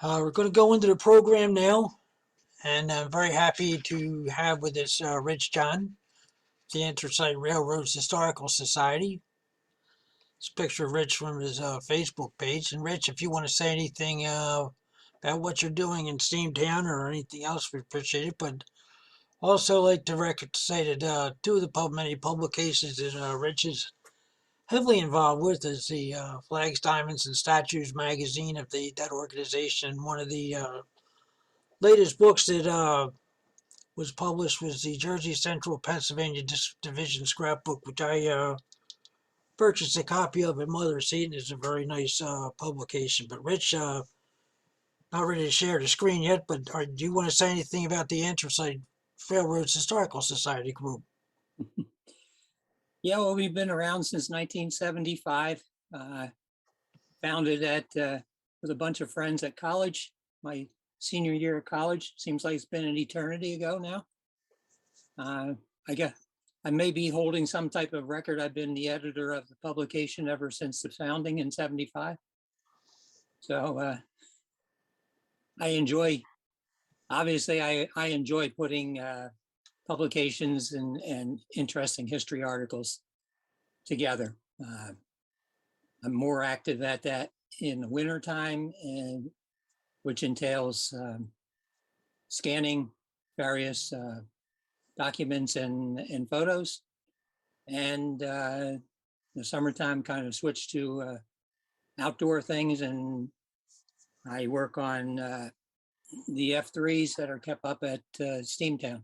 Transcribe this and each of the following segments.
We're going to go into the program now, and I'm very happy to have with us Rich Jahn, the Anthracite Railroads Historical Society. It's a picture of Rich from his Facebook page. And Rich, if you want to say anything about what you're doing in Steamtown or anything else, we appreciate it. But also like to say that two of the many publications that Rich is heavily involved with is the Flags, Diamonds, and Statues magazine of that organization. One of the latest books that was published was the Jersey Central Pennsylvania Division scrapbook, which I purchased a copy of at Mother's Seat. It's a very nice publication. But Rich, not ready to share the screen yet, but do you want to say anything about the Anthracite Railroads Historical Society group? Yeah, well, we've been around since 1975. Founded with a bunch of friends at college, my senior year of college. Seems like it's been an eternity ago now. I guess I may be holding some type of record. I've been the editor of the publication ever since the founding in 75. So I enjoy putting publications and interesting history articles together. I'm more active at that in the winter time, and which entails scanning various documents and photos. And the summertime kind of switched to outdoor things, and I work on the F3s that are kept up at Steamtown.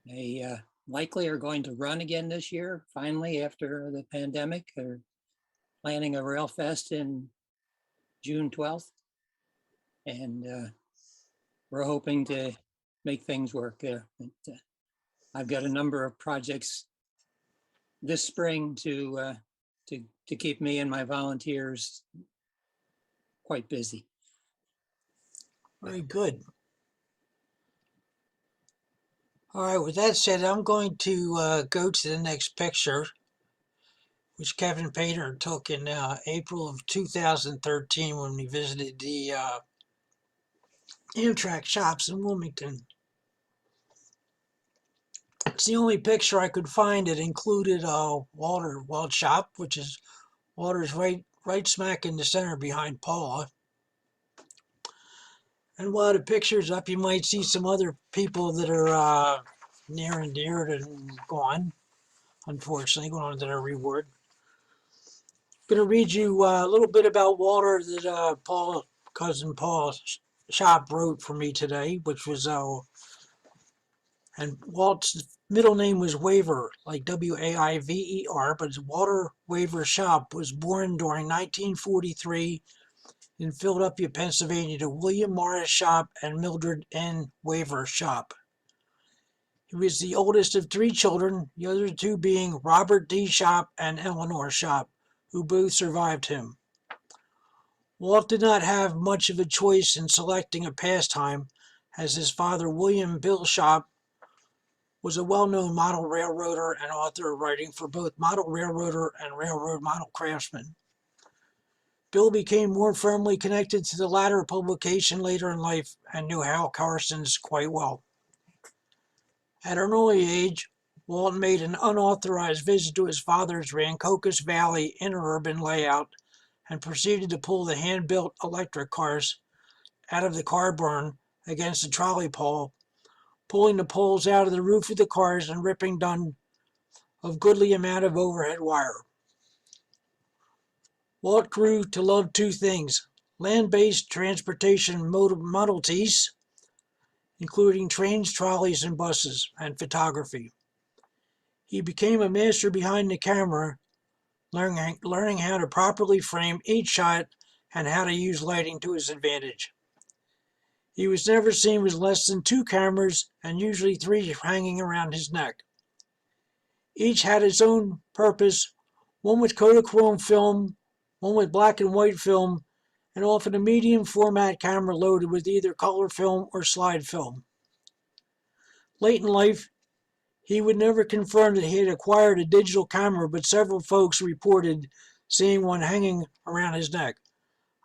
They likely are going to run again this year, finally, after the pandemic. They're planning a rail fest in June 12th. And we're hoping to make things work there. But, I've got a number of projects this spring to keep me and my volunteers quite busy. Very good. All right, with that said, I'm going to go to the next picture, which Kevin Painter took in April of 2013 when we visited the Amtrak shops in Wilmington. It's the only picture I could find that included Walt shop, which is Walter's right smack in the center behind Paula. And while the picture's up, you might see some other people that are near and dear to gone, unfortunately, going on to their reward. I'm going to read you a little bit about Walter that cousin Paul Shop wrote for me today, which was, and Walt's middle name was Waver, like Waiver, but Walter Waver Shop was born during 1943 in Philadelphia, Pennsylvania, to William Morris Shop and Mildred N. Waver Shop. He was the oldest of three children, the other two being Robert D. Shop and Eleanor Shop, who both survived him. Walt did not have much of a choice in selecting a pastime, as his father, William Bill Shop, was a well-known model railroader and author writing for both Model Railroader and Railroad Model Craftsman. Bill became more firmly connected to the latter publication later in life and knew Hal Carson's quite well. At an early age, Walt made an unauthorized visit to his father's Rancocas Valley interurban layout and proceeded to pull the hand-built electric cars out of the car barn against the trolley pole, pulling the poles out of the roof of the cars and ripping down a goodly amount of overhead wire. Walt grew to love two things: land-based transportation modalities, including trains, trolleys, and buses, and photography. He became a master behind the camera, learning how to properly frame each shot and how to use lighting to his advantage. He was never seen with less than two cameras and usually three hanging around his neck. Each had its own purpose, one with Kodachrome film, one with black and white film, and often a medium format camera loaded with either color film or slide film. Late in life, he would never confirm that he had acquired a digital camera, but several folks reported seeing one hanging around his neck.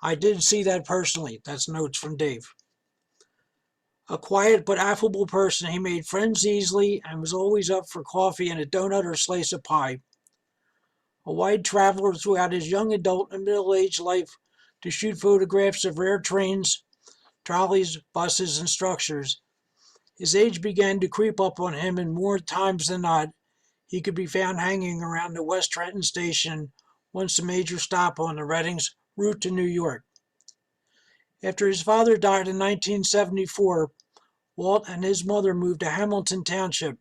I did see that personally. That's notes from Dave. A quiet but affable person, he made friends easily and was always up for coffee and a donut or slice of pie. A wide traveler throughout his young adult and middle-aged life to shoot photographs of rare trains, trolleys, buses, and structures, his age began to creep up on him, and more times than not, he could be found hanging around the West Trenton station, once a major stop on the Redding's route to New York. After his father died in 1974, Walt and his mother moved to Hamilton Township.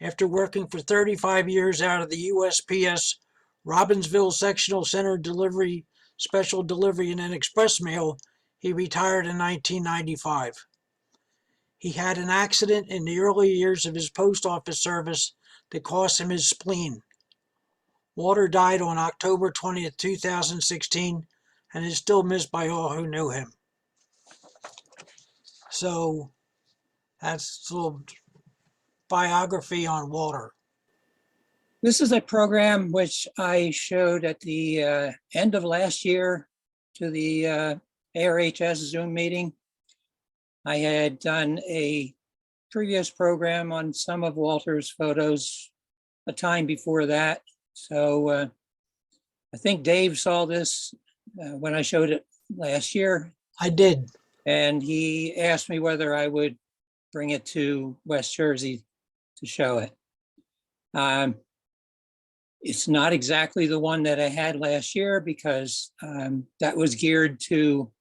After working for 35 years out of the USPS Robbinsville Sectional Center delivery, special delivery, and an express mail, he retired in 1995. He had an accident in the early years of his post office service that cost him his spleen. Walter died on October 20th, 2016, and is still missed by all who knew him. So that's a little biography on Walter. This is a program which I showed at the end of last year to the ARHS Zoom meeting. I had done a previous program on some of Walter's photos a time before that. So I think Dave saw this when I showed it last year. I did. And he asked me whether I would bring it to West Jersey to show it. It's not exactly the one that I had last year because that was geared to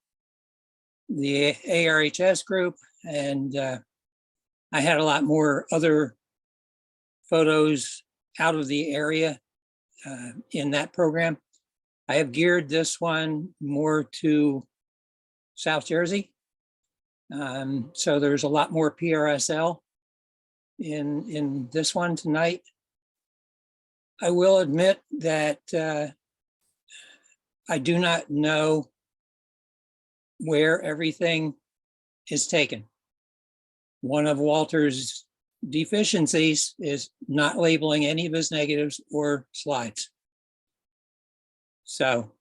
the ARHS group, and I had a lot more other photos out of the area in that program. I have geared this one more to South Jersey. So there's a lot more PRSL in this one tonight. I will admit that I do not know where everything is taken. One of Walter's deficiencies is not labeling any of his negatives or slides. So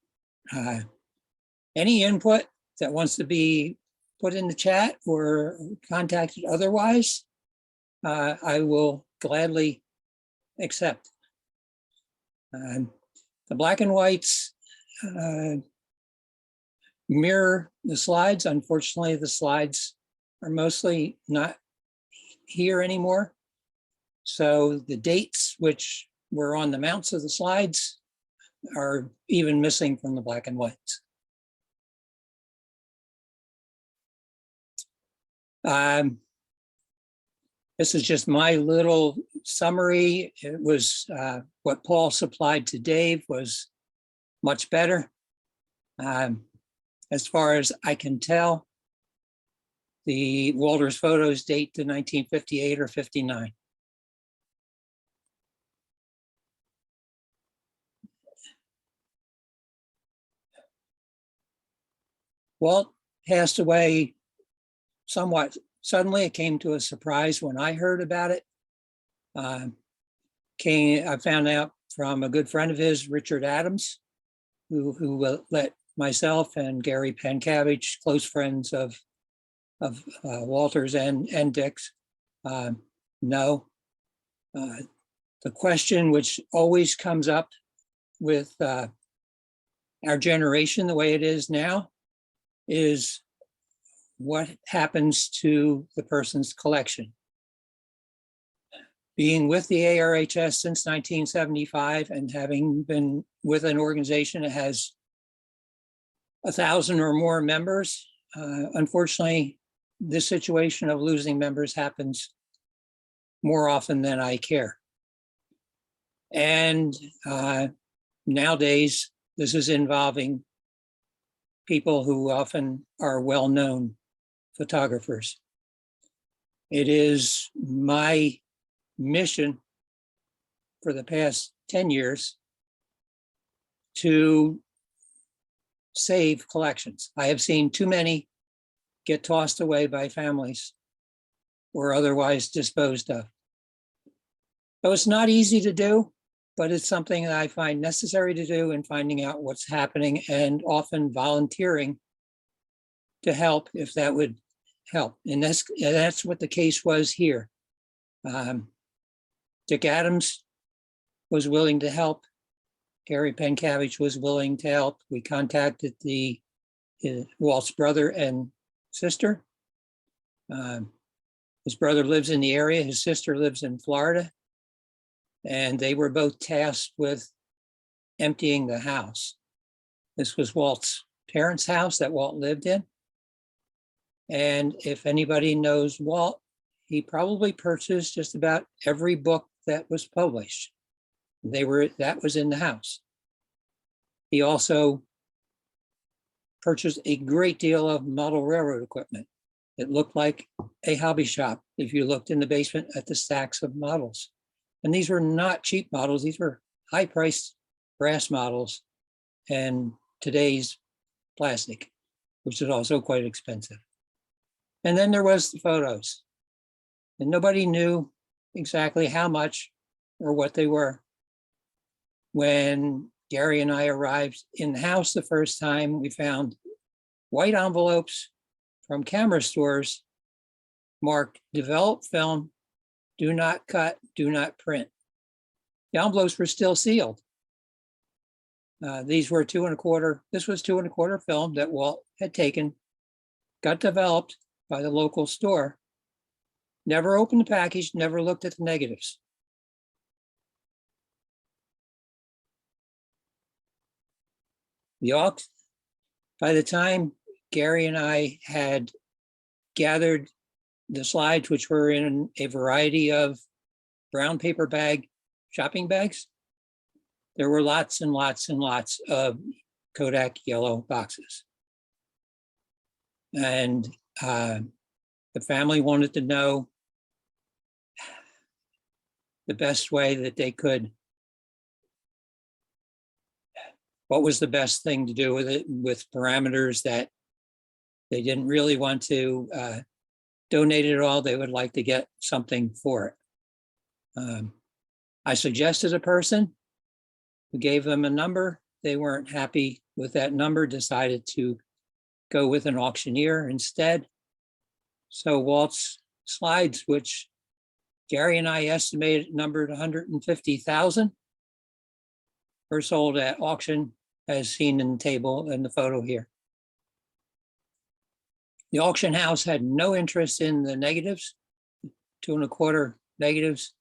any input that wants to be put in the chat or contacted otherwise, I will gladly accept. The black and whites mirror the slides. Unfortunately, the slides are mostly not here anymore. So the dates which were on the mounts of the slides are even missing from the black and whites. This is just my little summary. It was what Paul supplied to Dave was much better. As far as I can tell, the Walter's photos date to 1958 or 59. Walt passed away somewhat suddenly. It came to a surprise when I heard about it. I found out from a good friend of his, Richard Adams, who let myself and Gary Pankavich, close friends of Walter's and Dick's, know. The question which always comes up with our generation, the way it is now, is what happens to the person's collection. Being with the ARHS since 1975 and having been with an organization that has 1,000 or more members, unfortunately, this situation of losing members happens more often than I care. And nowadays, this is involving people who often are well-known photographers. It is my mission for the past 10 years to save collections. I have seen too many get tossed away by families or otherwise disposed of. So it's not easy to do, but it's something that I find necessary to do in finding out what's happening and often volunteering to help if that would help. And that's what the case was here. Dick Adams was willing to help. Gary Penkavich was willing to help. We contacted Walt's brother and sister. His brother lives in the area. His sister lives in Florida. And they were both tasked with emptying the house. This was Walt's parents' house that Walt lived in. And if anybody knows Walt, he probably purchased just about every book that was published. That was in the house. He also purchased a great deal of model railroad equipment. It looked like a hobby shop if you looked in the basement at the stacks of models. And these were not cheap models. These were high-priced brass models and today's plastic, which is also quite expensive. And then there was the photos. And nobody knew exactly how much or what they were. When Gary and I arrived in the house the first time, we found white envelopes from camera stores marked develop film, do not cut, do not print. The envelopes were still sealed. These were 2¼ this was 2¼ film that Walt had taken, got developed by the local store, never opened the package, never looked at the negatives. By the time Gary and I had gathered the slides, which were in a variety of brown paper bag shopping bags, there were lots and lots and lots of Kodak yellow boxes. And the family wanted to know the best way that they could, what was the best thing to do with it, with parameters that they didn't really want to donate it all. They would like to get something for it. I suggested a person who gave them a number. They weren't happy with that number, decided to go with an auctioneer instead. So Walt's slides, which Gary and I estimated numbered 150,000, were sold at auction as seen in the table in the photo here. The auction house had no interest in the negatives, 2¼ negatives,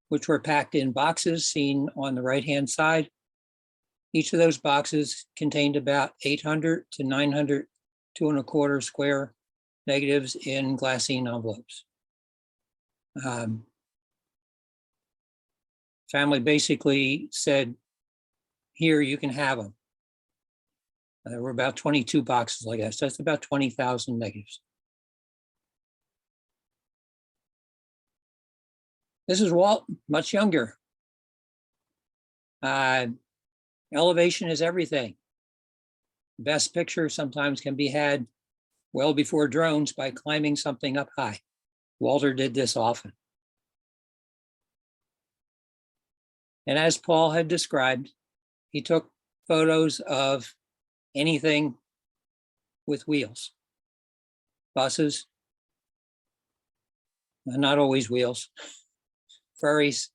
which were packed in boxes seen on the right-hand side. Each of those boxes contained about 800 to 900 2¼ square negatives in glassine envelopes. Family basically said, here, you can have them. There were about 22 boxes like that, so that's about 20,000 negatives. This is Walt, much younger. Elevation is everything. Best picture sometimes can be had well before drones by climbing something up high. Walter did this often. And as Paul had described, he took photos of anything with wheels, buses, not always wheels, ferries,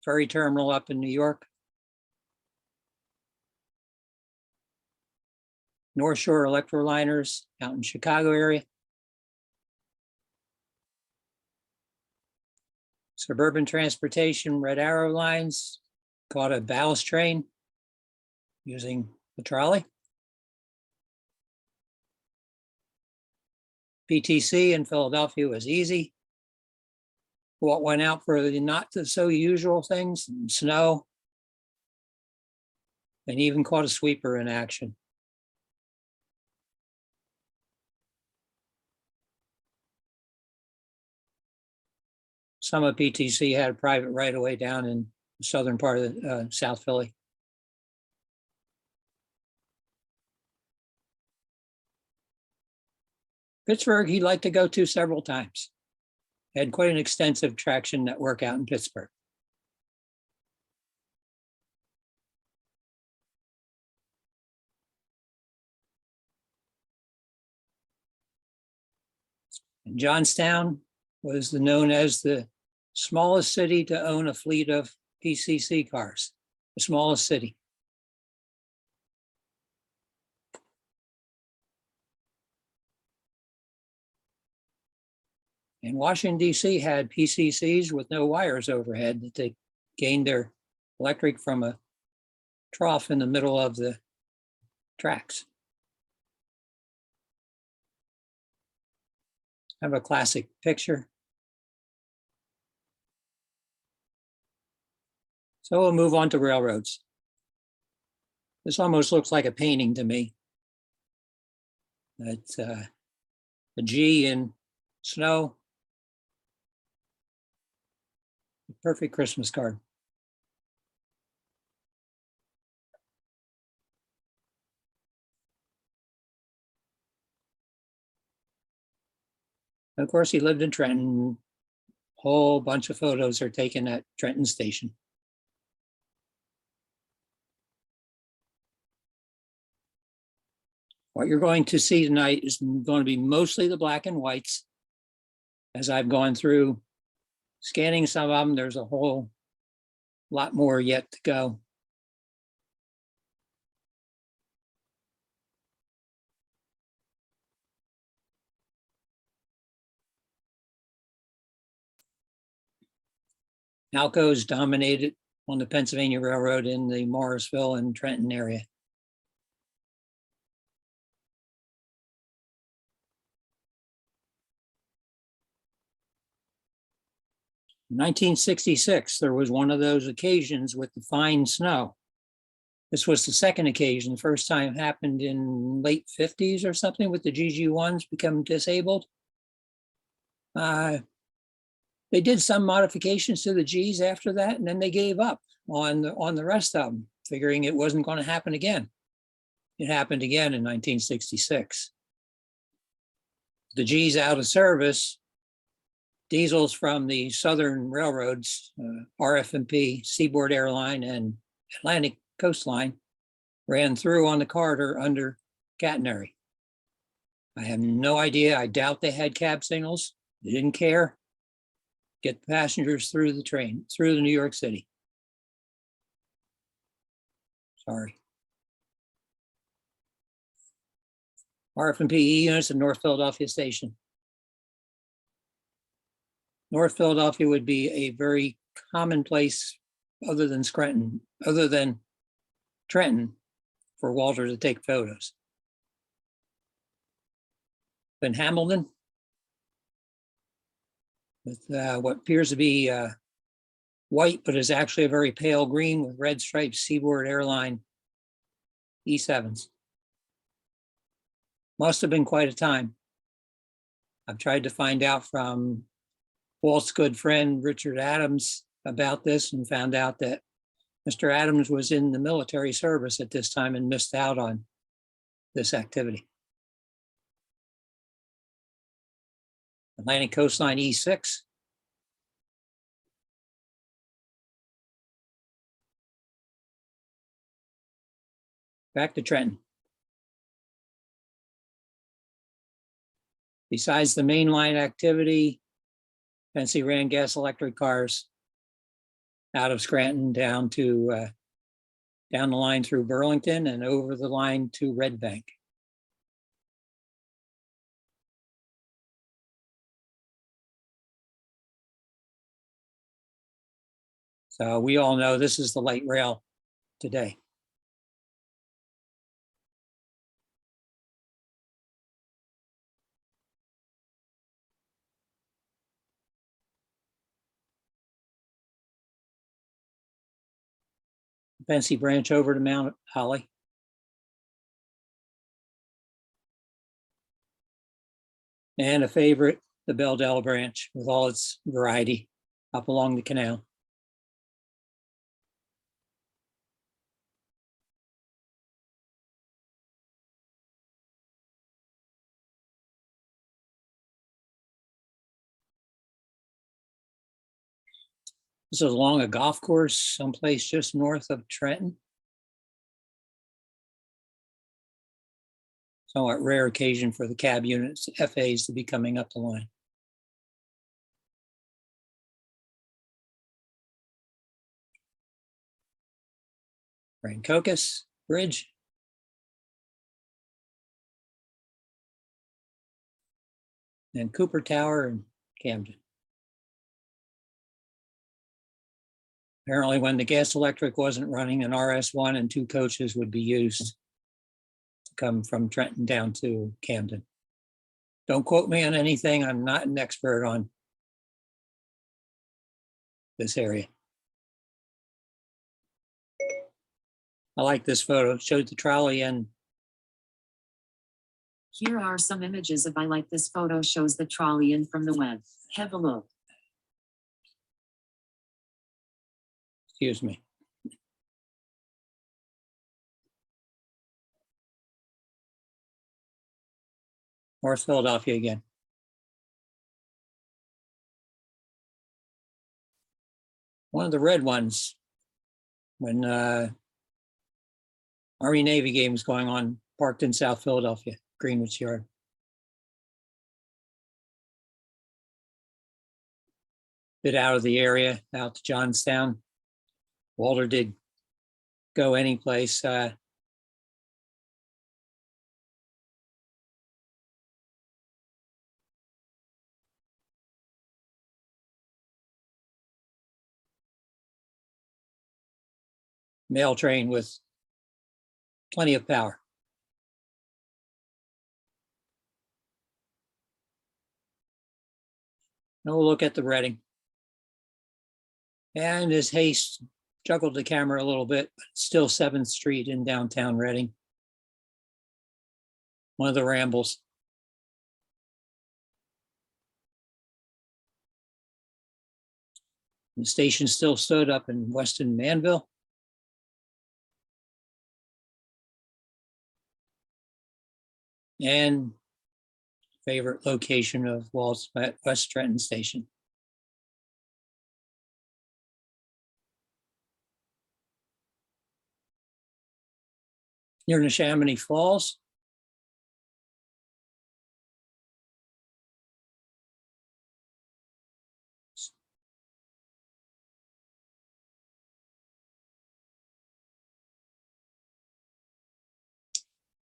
ferry terminal up in New York, North Shore electroliners out in Chicago area, suburban transportation, Red Arrow lines, caught a ballast train using the trolley. PTC in Philadelphia was easy. Walt went out for the not so usual things, snow, and even caught a sweeper in action. Some of PTC had a private right-of-way down in the southern part of South Philly. Pittsburgh, he liked to go to several times. Had quite an extensive traction network out in Pittsburgh. And Johnstown was known as the smallest city to own a fleet of PCC cars, the smallest city. And Washington, D.C. had PCCs with no wires overhead that they gained their electric from a trough in the middle of the tracks. I have a classic picture. So we'll move on to railroads. This almost looks like a painting to me. It's a G in snow. Perfect Christmas card. And of course, he lived in Trenton. A whole bunch of photos are taken at Trenton Station. What you're going to see tonight is going to be mostly the black and whites. As I've gone through scanning some of them, there's a whole lot more yet to go. Alcos dominated on the Pennsylvania Railroad in the Morrisville and Trenton area. In 1966, there was one of those occasions with the fine snow. This was the second occasion. The first time happened in late 50s or something with the GG1s become disabled. They did some modifications to the Gs after that, and then they gave up on the rest of them, figuring it wasn't going to happen again. It happened again in 1966. The Gs out of service, diesels from the Southern Railroads, RF&P, Seaboard Airline, and Atlantic Coastline ran through on the corridor under catenary. I have no idea. I doubt they had cab signals. They didn't care. Get passengers through the train, through the New York City. Sorry. RF&P units in North Philadelphia Station. North Philadelphia would be a very common place other than Scranton, other than Trenton, for Walter to take photos. Then Hamilton, with what appears to be white, but is actually a very pale green with red stripes, Seaboard Airline E7s. Must have been quite a time. I've tried to find out from Walt's good friend, Richard Adams, about this and found out that Mr. Adams was in the military service at this time and missed out on this activity. Atlantic Coastline E6. Back to Trenton. Besides the mainline activity, Pennsy ran gas electric cars out of Scranton down to down the line through Burlington and over the line to Red Bank. So we all know this is the light rail today. Pennsy branch over to Mount Holly. And a favorite, the Belldell branch with all its variety up along the canal. This is along a golf course someplace just north of Trenton. Somewhat rare occasion for the cab units, FAs, to be coming up the line. Rancocas Bridge. And Cooper Tower in Camden. Apparently when the gas electric wasn't running, an RS1 and 2 coaches would be used to come from Trenton down to Camden. Don't quote me on anything. I'm not an expert on this area. I like this photo. It showed the trolley and Here are some images of I like this photo shows the trolley in from the web. Have a look. excuse me. North Philadelphia again. One of the red ones when Army Navy game was going on, parked in South Philadelphia, Greenwich Yard. Bit out of the area, out to Johnstown. Walter did go any place. Mail train with plenty of power. No look at the Reading. And his haste juggled the camera a little bit, but still 7th Street in downtown Reading. One of the rambles. The station still stood up in Weston Manville. And favorite location of Walt's West Trenton Station. Near Neshaminy Falls.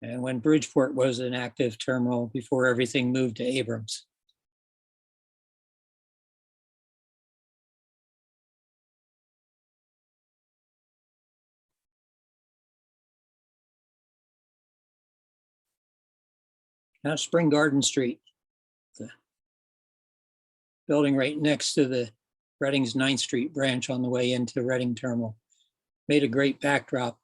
And when Bridgeport was an active terminal before everything moved to Abrams. Now Spring Garden Street, the building right next to the Reading's 9th Street branch on the way into Reading Terminal. Made a great backdrop.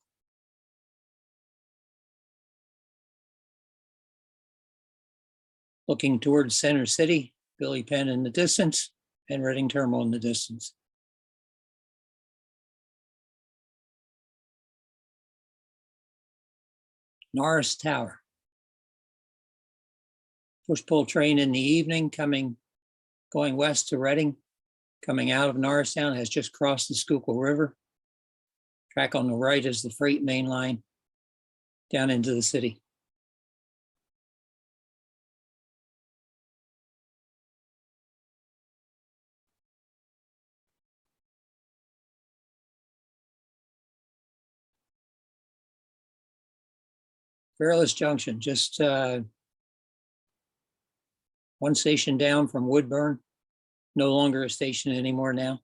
Looking towards Center City, Billy Penn in the distance, and Reading Terminal in the distance. Norris Tower. Push-pull train in the evening going west to Reading, coming out of Norristown, has just crossed the Schuylkill River. Track on the right is the freight main line down into the city. Fairless Junction, just one station down from Woodburn, no longer a station anymore now.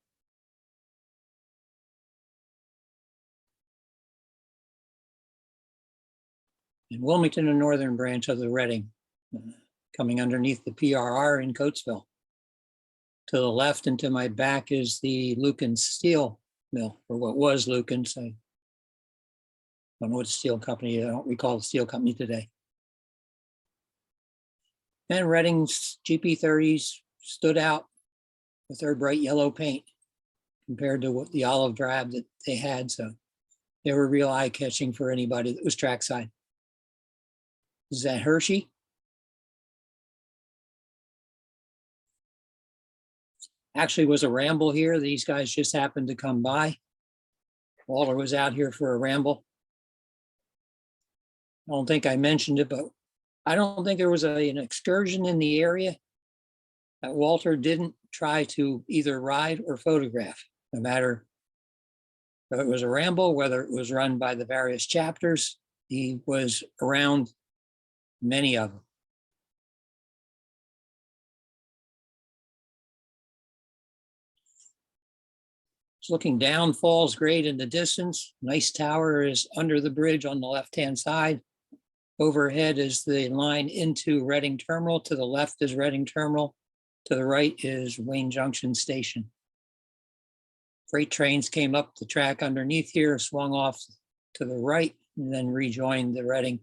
And Wilmington, a northern branch of the Reading, coming underneath the PRR in Coatesville. To the left and to my back is the Lucan Steel Mill, or what was Lucan's. I don't know what steel company, I don't recall the steel company today. And Reading's GP30s stood out with their bright yellow paint compared to what the olive drab that they had. So they were real eye-catching for anybody that was trackside. Is that Hershey? Actually was a ramble here. These guys just happened to come by. Walter was out here for a ramble. I don't think I mentioned it, but I don't think there was an excursion in the area that Walter didn't try to either ride or photograph, no matter whether it was a ramble, whether it was run by the various chapters. He was around many of them. Just looking down Falls Grade in the distance. Nice tower is under the bridge on the left-hand side. Overhead is the line into Reading Terminal. To the left is Reading Terminal. To the right is Wayne Junction Station. Freight trains came up the track underneath here, swung off to the right, and then rejoined the Reading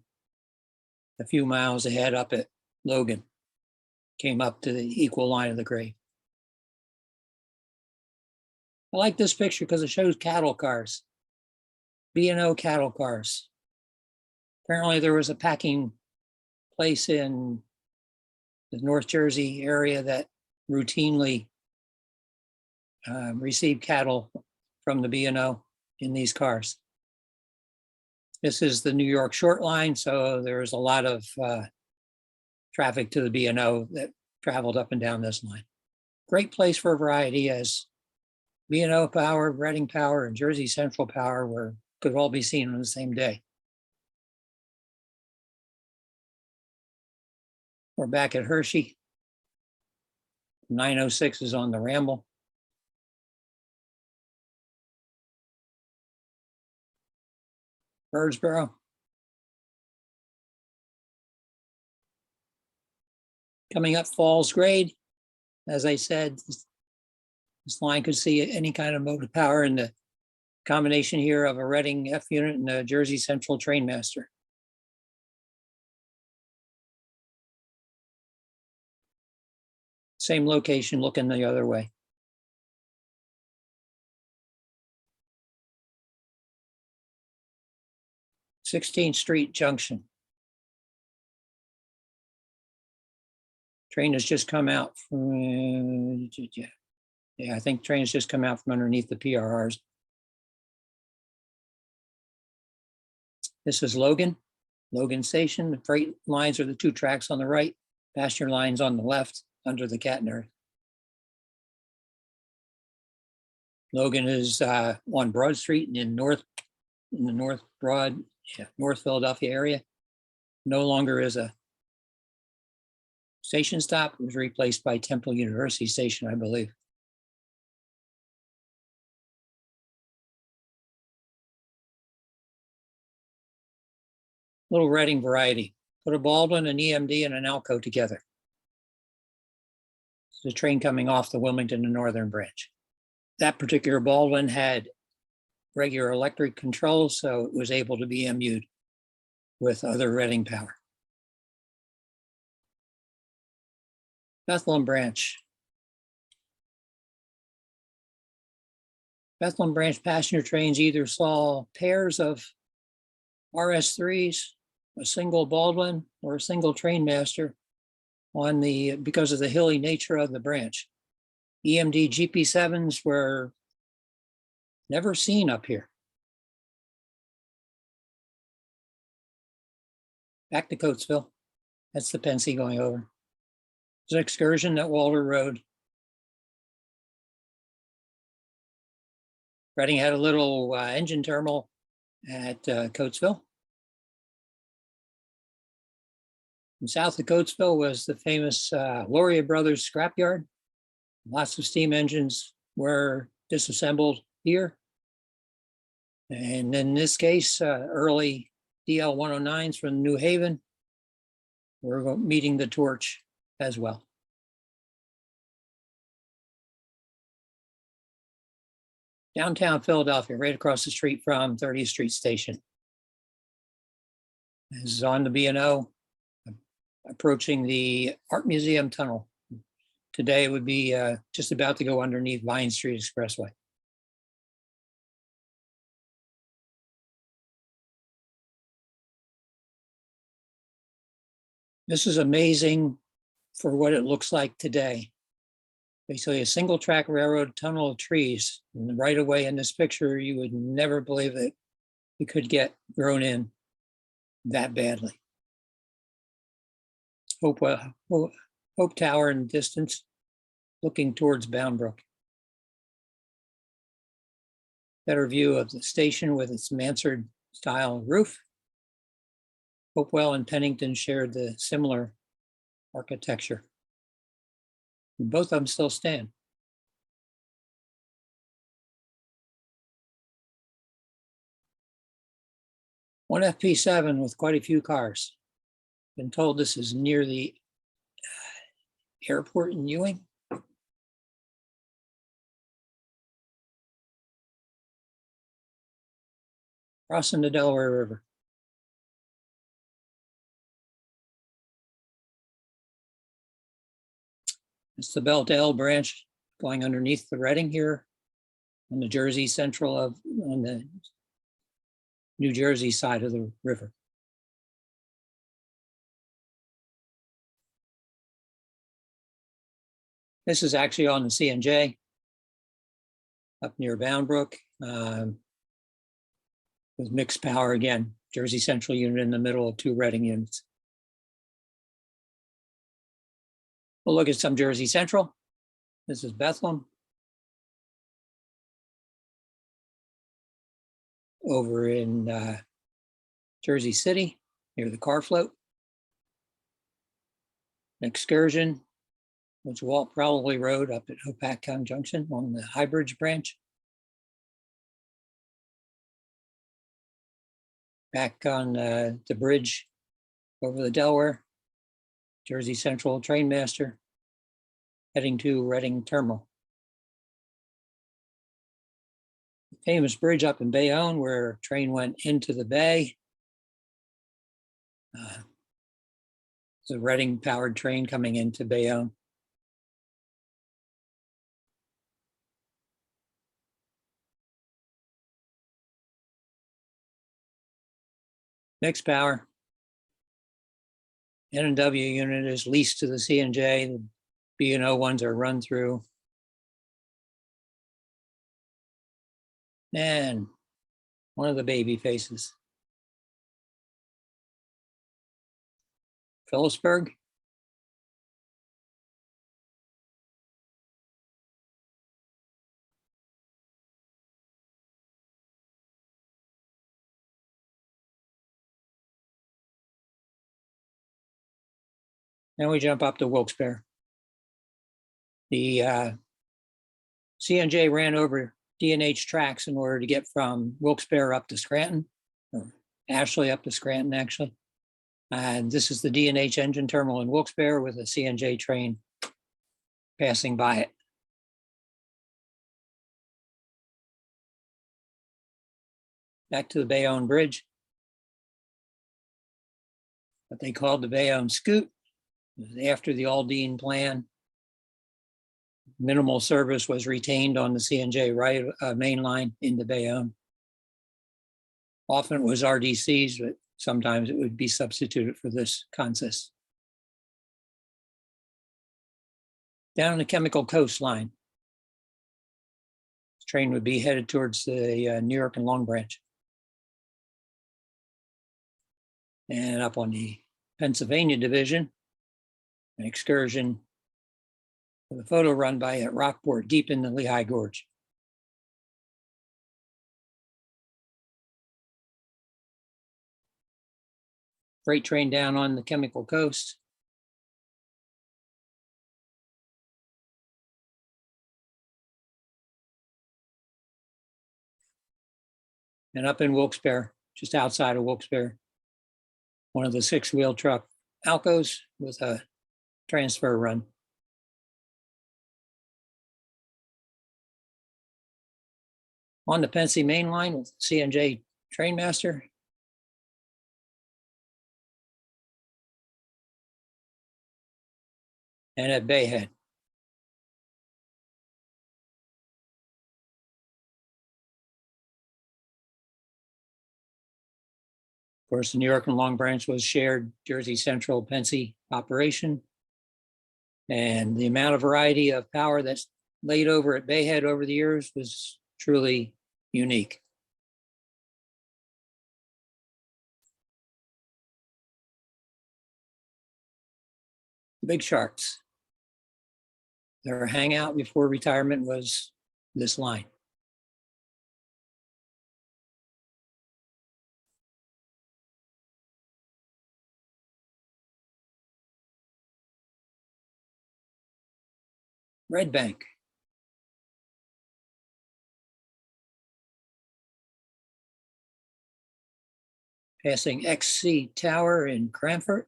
a few miles ahead up at Logan. Came up to the equal line of the grade. I like this picture because it shows cattle cars, B&O cattle cars. Apparently there was a packing place in the North Jersey area that routinely received cattle from the B&O in these cars. This is the New York Short Line, so there's a lot of traffic to the B&O that traveled up and down this line. Great place for variety, as B&O Power, Reading Power, and Jersey Central Power could all be seen on the same day. We're back at Hershey. 906 is on the ramble. Birdsboro. Coming up Falls Grade, as I said, this line could see any kind of motive power in the combination here of a Reading F unit and a Jersey Central Trainmaster. Same location, looking the other way. Sixteenth Street Junction. Train has just come out from, I think train has just come out from underneath the PRRs. This is Logan Station. The freight lines are the two tracks on the right, passenger lines on the left under the catenary. Logan is on Broad Street in the North Philadelphia area. No longer is a station stop. It was replaced by Temple University Station, I believe. Little Reading variety. Put a Baldwin, an EMD, and an Alco together. The train coming off the Wilmington and Northern Branch. That particular Baldwin had regular electric controls, so it was able to be MU'd with other Reading power. Bethlehem Branch. Bethlehem Branch passenger trains either saw pairs of RS3s, a single Baldwin, or a single Trainmaster because of the hilly nature of the branch. EMD GP7s were never seen up here. Back to Coatesville. That's the Pensy going over. It's an excursion that Walter rode. Reading had a little engine terminal at Coatesville. And south of Coatesville was the famous Loria Brothers scrapyard. Lots of steam engines were disassembled here. And in this case, early DL 109s from New Haven were meeting the torch as well. Downtown Philadelphia, right across the street from 30th Street Station. This is on the B&O, approaching the Art Museum Tunnel. Today it would be just about to go underneath Vine Street Expressway. This is amazing for what it looks like today. basically a single track railroad tunnel of trees. And the right of way in this picture, you would never believe that it could get grown in that badly. Hope Tower in the distance, looking towards Bound Brook. Better view of the station with its mansard style roof. Hopewell and Pennington shared the similar architecture. And both of them still stand. One FP7 with quite a few cars. Been told this is near the airport in Ewing. Crossing the Delaware River. It's the Belt L branch going underneath the Reading here on the Jersey Central on the New Jersey side of the river. This is actually on the C&J up near Bound Brook with mixed power again, Jersey Central unit in the middle of two Reading units. We'll look at some Jersey Central. This is Bethlehem. Over in Jersey City, near the car float. An excursion, which Walt probably rode up at Hopatcong Junction on the High Bridge branch. Back on the bridge over the Delaware, Jersey Central trainmaster, heading to Reading Terminal. The famous bridge up in Bayonne where a train went into the bay. It's a Reading powered train coming into Bayonne. Mixed power. N&W unit is leased to the C&J. The B&O ones are run through. And one of the baby faces. Phillipsburg. Then we jump up to Wilkes-Barre. The C&J ran over D&H tracks in order to get from Wilkes-Barre up to Scranton, or Ashley up to Scranton, actually. And this is the D&H engine terminal in Wilkes-Barre with a C&J train passing by it. Back to the Bayonne Bridge. What they called the Bayonne Scoot. It was after the Aldine plan. Minimal service was retained on the C&J main line into Bayonne. Often it was RDCs, but sometimes it would be substituted for this consist. Down the Chemical Coast line. This train would be headed towards the New York and Long Branch. And up on the Pennsylvania division, an excursion with a photo run by Rockport deep in the Lehigh Gorge. Freight train down on the Chemical Coast. And up in Wilkes-Barre, just outside of Wilkes-Barre, one of the 6-wheel truck Alcos with a transfer run. On the Pennsy main line with C&J trainmaster. And at Bayhead. Of course, the New York and Long Branch was shared Jersey Central Pennsy operation. And the amount of variety of power that's laid over at Bayhead over the years was truly unique. The big sharks. Their hangout before retirement was this line. Red Bank. Passing XC Tower in Cranford.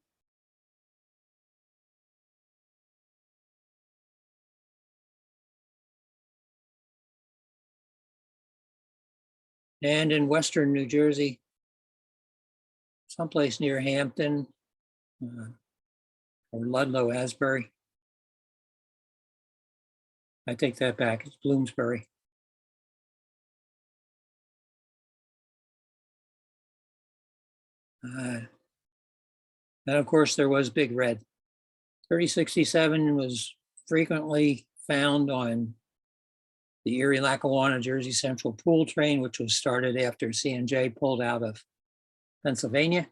And in western New Jersey, someplace near Hampton or Ludlow, Asbury. I take that back, it's Bloomsbury. And of course, there was Big Red. 3067 was frequently found on the Erie-Lackawanna Jersey Central Pool train, which was started after C&J pulled out of Pennsylvania.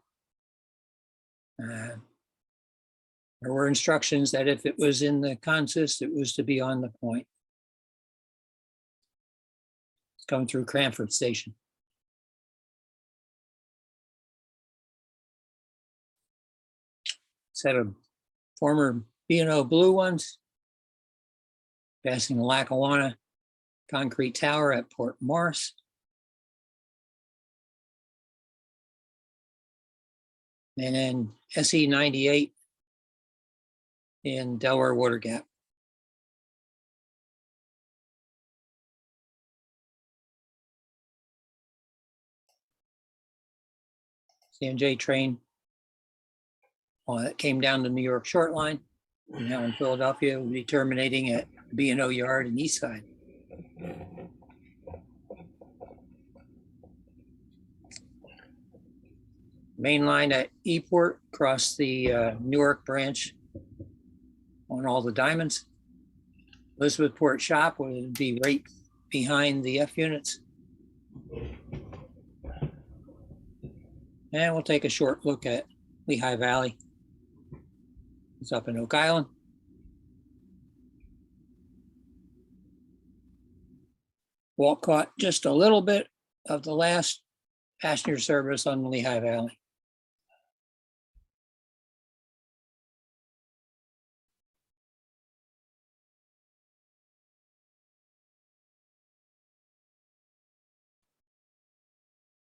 There were instructions that if it was in the consist, it was to be on the point. It's coming through Cranford Station. Set of former B&O blue ones, passing the Lackawanna concrete tower at Port Morris. And then SE 98 in Delaware Water Gap. C&J train that came down the New York Short Line, and now in Philadelphia, will be terminating at B&O Yard in East Side. Main line at Eport, across the Newark branch on all the diamonds. Elizabethport shop would be right behind the F units. And we'll take a short look at Lehigh Valley. It's up in Oak Island. Walt caught just a little bit of the last passenger service on the Lehigh Valley.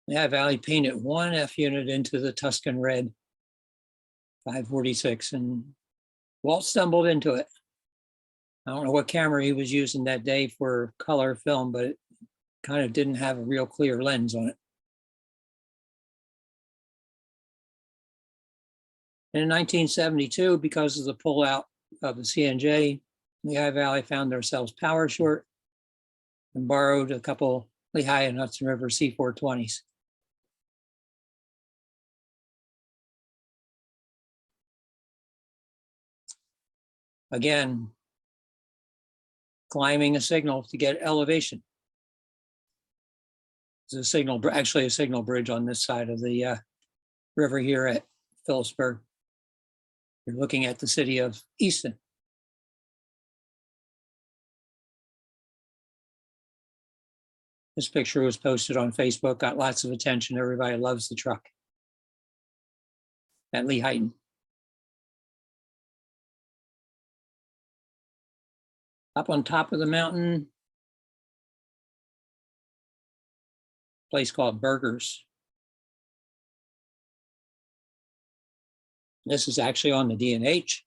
Lehigh Valley painted one F unit into the Tuscan red 546, and Walt stumbled into it. I don't know what camera he was using that day for color film, but it kind of didn't have a real clear lens on it. And in 1972, because of the pullout of the C&J, Lehigh Valley found themselves power short and borrowed a couple Lehigh and Hudson River C420s. Again, climbing a signal to get elevation. There's a signal, actually a signal bridge on this side of the river here at Phillipsburg. You're looking at the city of Easton. This picture was posted on Facebook, got lots of attention. Everybody loves the truck at Lehighton. Up on top of the mountain, place called Burgers. This is actually on the D&H.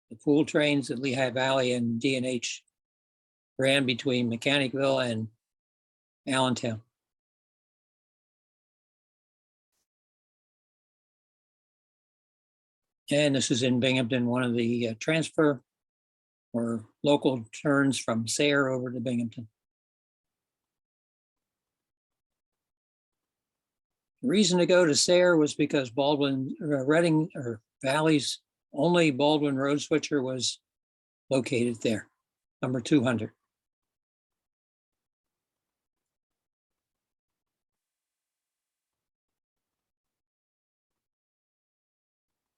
The pool trains at Lehigh Valley and D&H ran between Mechanicville and Allentown. And this is in Binghamton, one of the transfer or local turns from Sayre over to Binghamton. The reason to go to Sayre was because Reading or Valley's only Baldwin road switcher was located there, number 200.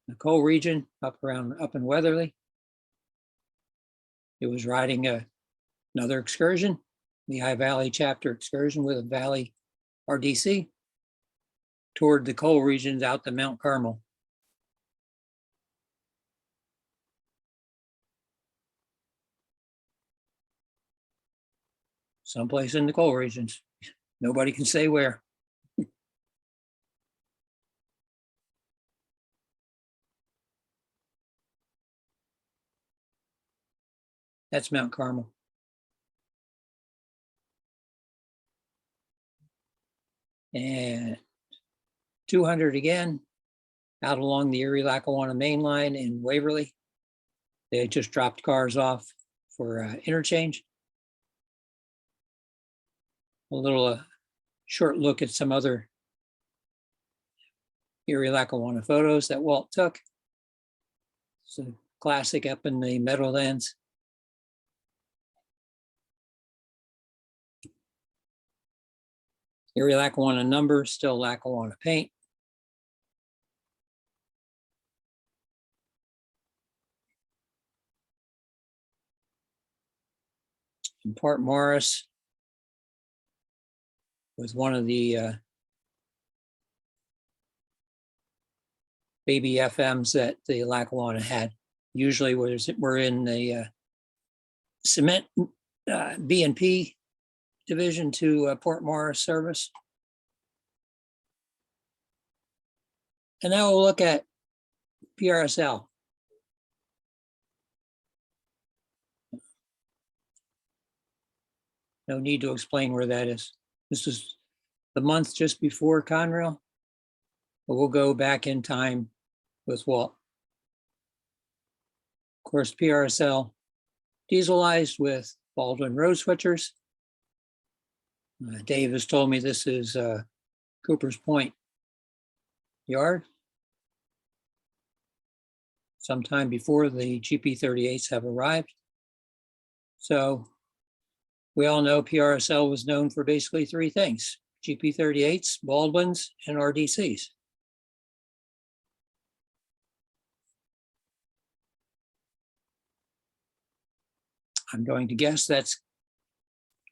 The coal region up in Weatherly. It was riding another excursion, the High Valley chapter excursion with a Valley RDC toward the coal regions out to Mount Carmel. Someplace in the coal regions. Nobody can say where. That's Mount Carmel. And 200 again, out along the Erie-Lackawanna main line in Waverly. They had just dropped cars off for interchange. A little short look at some other Erie-Lackawanna photos that Walt took. It's a classic up in the Meadowlands. Erie-Lackawanna number, still Lackawanna paint. And Port Morris was one of the baby FMs that the Lackawanna had. Usually we're in the cement B&P division to Port Morris service. And now we'll look at PRSL. No need to explain where that is. This is the month just before Conrail, but we'll go back in time with Walt. Of course, PRSL dieselized with Baldwin road switchers. Dave has told me this is Cooper's Point yard. Sometime before the GP38s have arrived. So we all know PRSL was known for basically three things: GP38s, Baldwins, and RDCs. I'm going to guess that's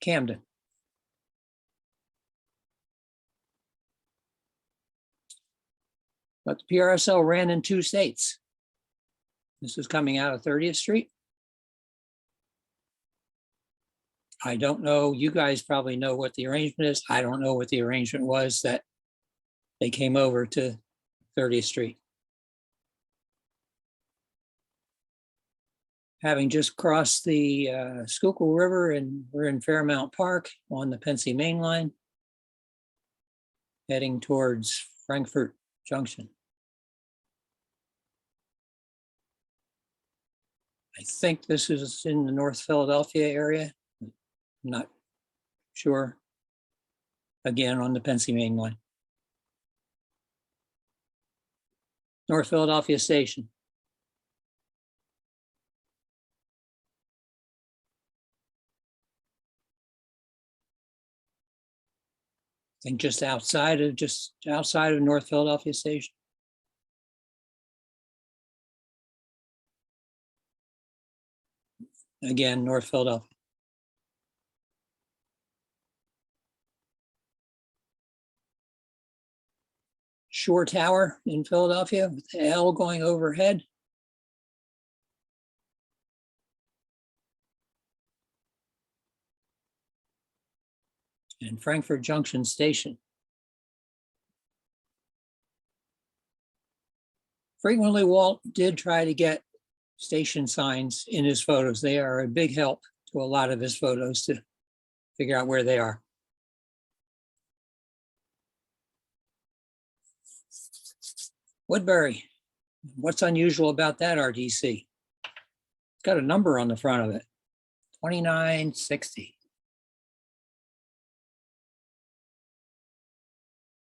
Camden. But the PRSL ran in two states. This is coming out of 30th Street. I don't know, you guys probably know what the arrangement is. I don't know what the arrangement was that they came over to 30th Street. Having just crossed the Schuylkill River, and we're in Fairmount Park on the Pennsy Main Line, heading towards Frankfort Junction. I think this is in the North Philadelphia area. I'm not sure. Again, on the Pennsy Main Line. North Philadelphia Station. I think just outside of North Philadelphia Station. Again, North Philadelphia. Shore Tower in Philadelphia with the L going overhead. And Frankfort Junction Station. Frequently, Walt did try to get station signs in his photos. They are a big help to a lot of his photos to figure out where they are. Woodbury, what's unusual about that RDC? It's got a number on the front of it, 2960.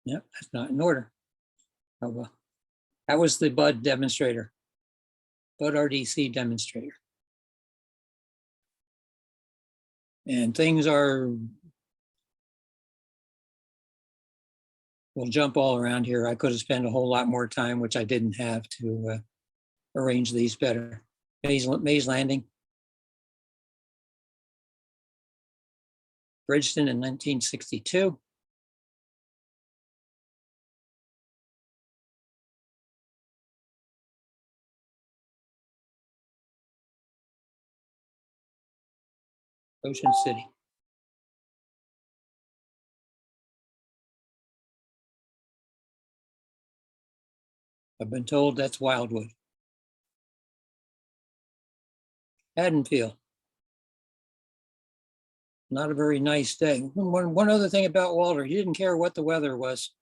Yep, that's not in order. Oh, well. That was the Bud demonstrator, Bud RDC demonstrator. And things are, we'll jump all around here. I could have spent a whole lot more time, which I didn't have, to arrange these better. Mays Landing, Bridgeton in 1962. Ocean City. I've been told that's Wildwood. Haddonfield. Not a very nice day. One other thing about Walter, he didn't care what the weather was.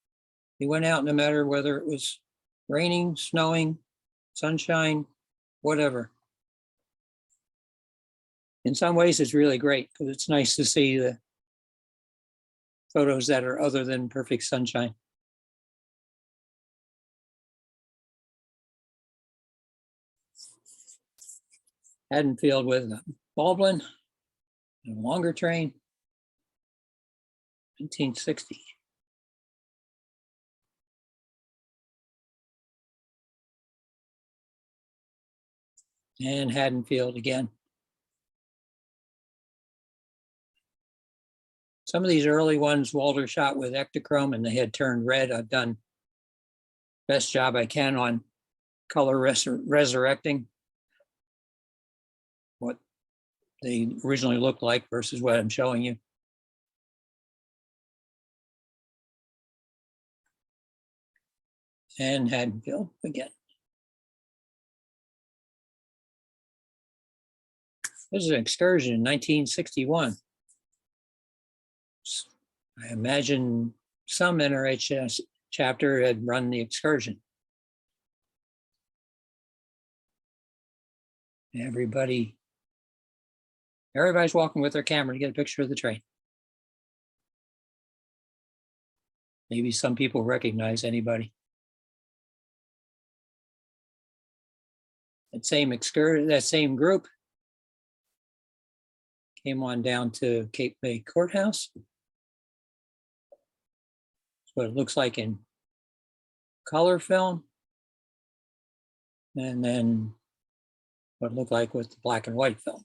He went out no matter whether it was raining, snowing, sunshine, whatever. In some ways, it's really great because it's nice to see the photos that are other than perfect sunshine. Haddonfield with Baldwin, a longer train, 1960. And Haddonfield again. Some of these early ones Walter shot with Ektachrome and they had turned red. I've done best job I can on color resurrecting what they originally looked like versus what I'm showing you. And Haddonfield again. This is an excursion in 1961. I imagine some NRHS chapter had run the excursion. Everybody's walking with their camera to get a picture of the train. Maybe some people recognize anybody. That same group came on down to Cape Bay Courthouse. That's what it looks like in color film. And then what it looked like with the black and white film.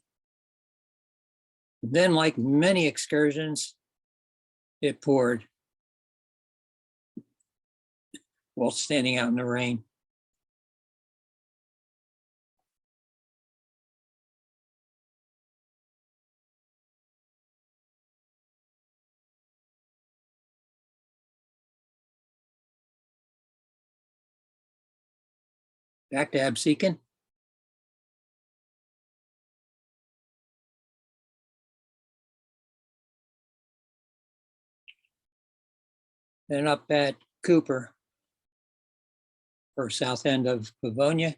Then, like many excursions, it poured. Walt standing out in the rain. Back to Absecon. Then up at Cooper, or south end of Livonia.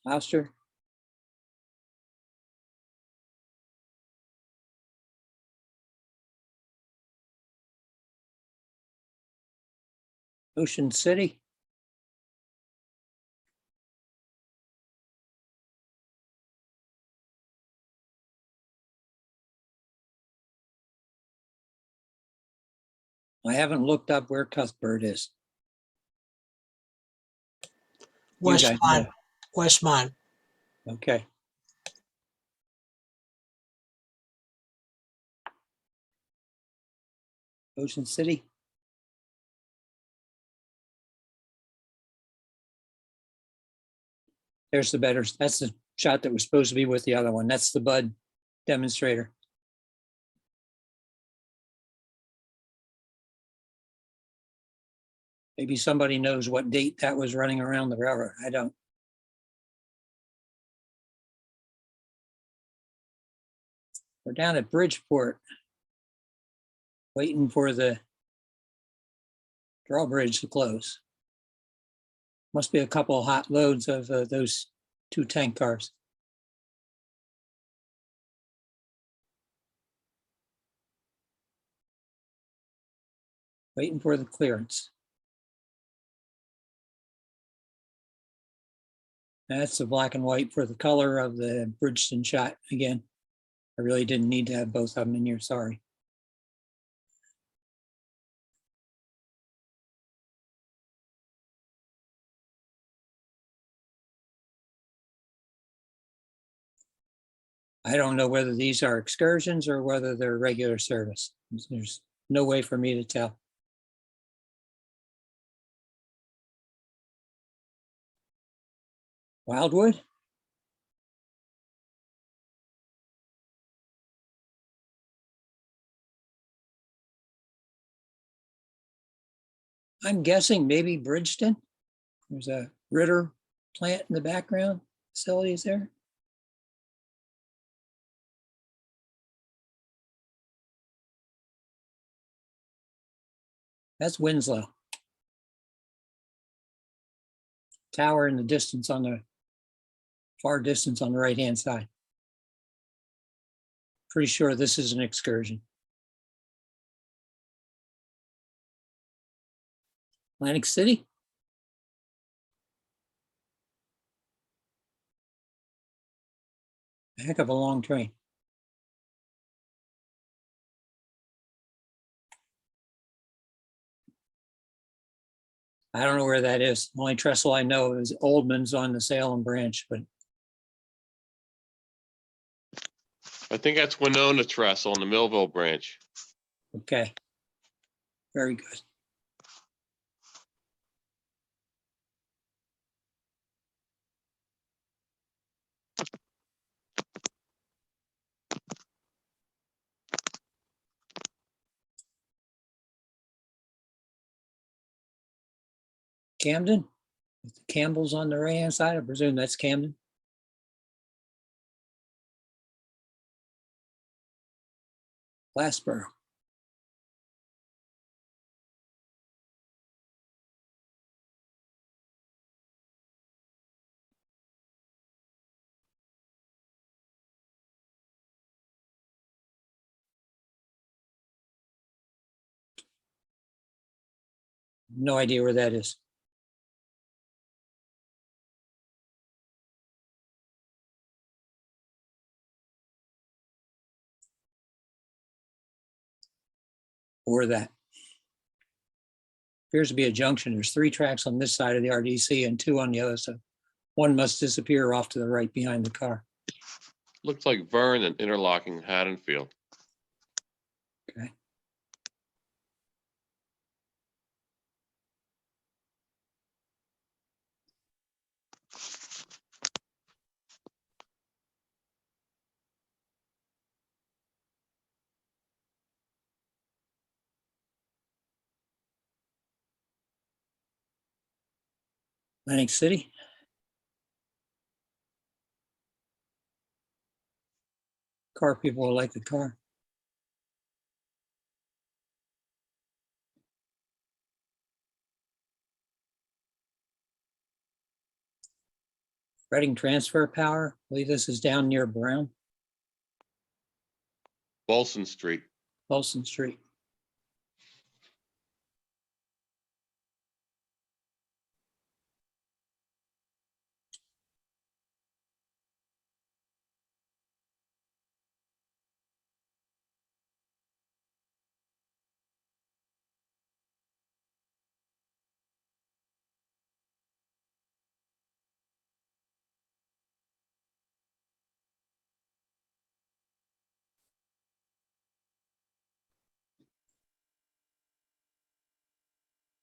Gloucester. Ocean City. I haven't looked up where Cuthbert is. You guys know. Westmont. Okay. Ocean City. There's the better, that's the shot that was supposed to be with the other one. That's the Bud demonstrator. Maybe somebody knows what date that was running around the railroad. I don't. We're down at Bridgeport, waiting for the drawbridge to close. Must be a couple of hot loads of those two tank cars. Waiting for the clearance. That's the black and white for the color of the Bridgeton shot again. I really didn't need to have both of them in here, sorry. I don't know whether these are excursions or whether they're regular service. There's no way for me to tell. Wildwood? I'm guessing maybe Bridgeton. There's a Ritter plant in the background, facilities there. That's Winslow. Tower in the distance on the far distance on the right-hand side. Pretty sure this is an excursion. Atlantic City? A heck of a long train. I don't know where that is. The only trestle I know is Oldman's on the Salem branch, but I think that's Winona Trestle on the Millville branch. okay. Very good. Camden? With the Campbell's on the right-hand side, I presume that's Camden. Glassboro. No idea where that is. Or that. Appears to be a junction. There's 3 tracks on this side of the RDC and 2 on the other side. One must disappear off to the right behind the car. Looks like Vern and interlocking Haddonfield. Okay. Atlantic City. Car people will like the car. Reading transfer power. I believe this is down near Brown, Bolson Street. Wilson Street.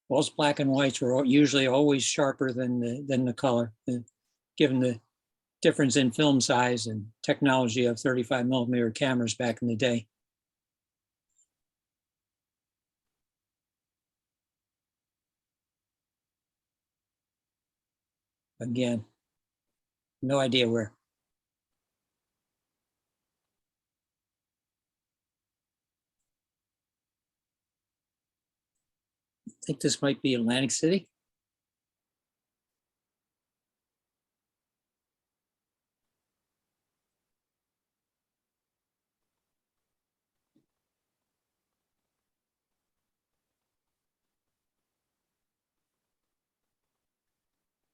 Most black and whites are usually always sharper than the color, given the difference in film size and technology of 35mm cameras back in the day. Again, no idea where. I think this might be Atlantic City.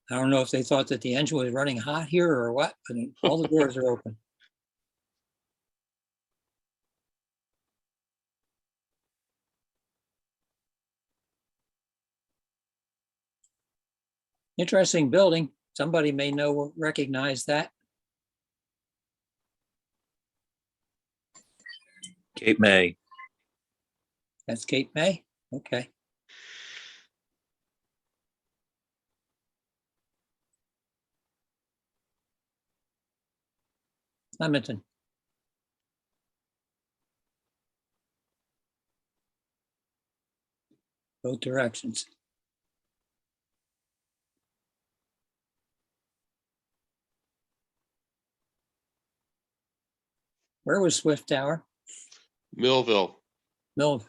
I don't know if they thought that the engine was running hot here or what, but all the doors are open. Interesting building. Somebody may know, recognize that. Cape May. That's Cape May. Okay. Leamington. Both directions. Where was Swift Tower? Millville, Millville.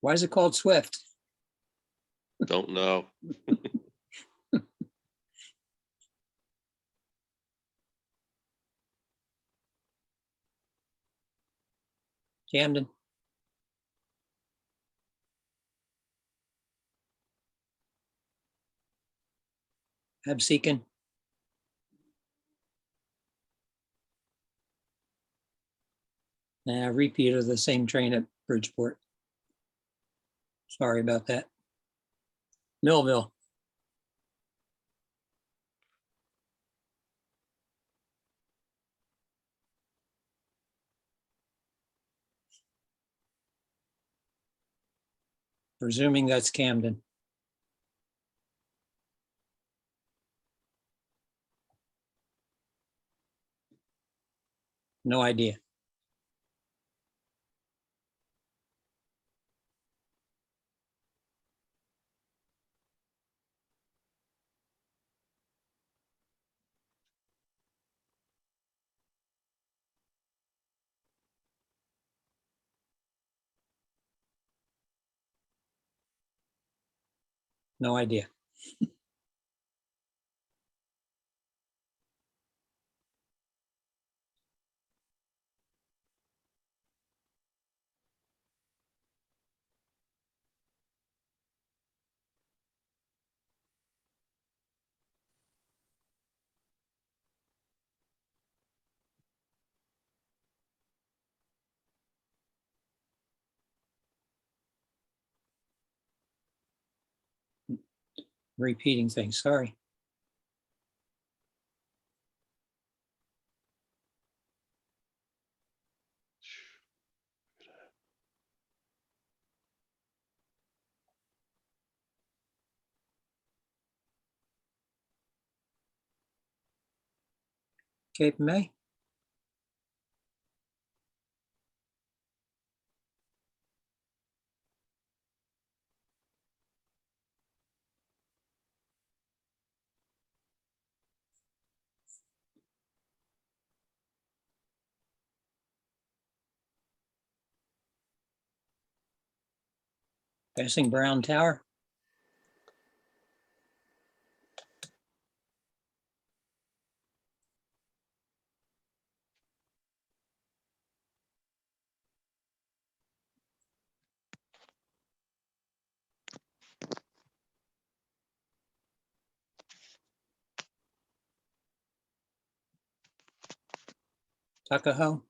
Why is it called Swift? don't know. Camden. Absecon. Repeat of the same train at Bridgeport. Sorry about that. Millville. Presuming that's Camden. No idea. No idea. Repeating things, sorry. Cape May. Passing Brown Tower. Tuckahoe.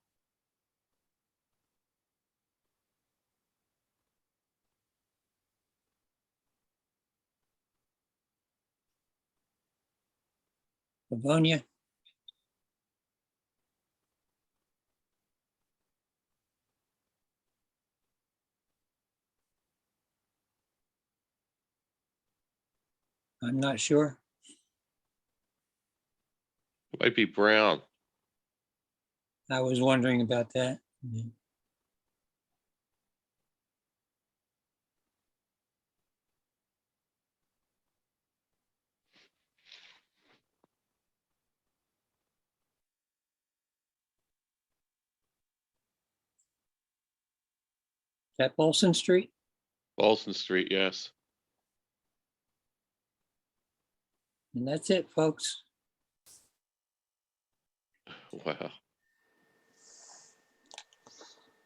Livonia. I'm not sure. Might be Brown. I was wondering about that. Is that Bolson Street? Bolson Street, yes. And that's it, folks. Wow.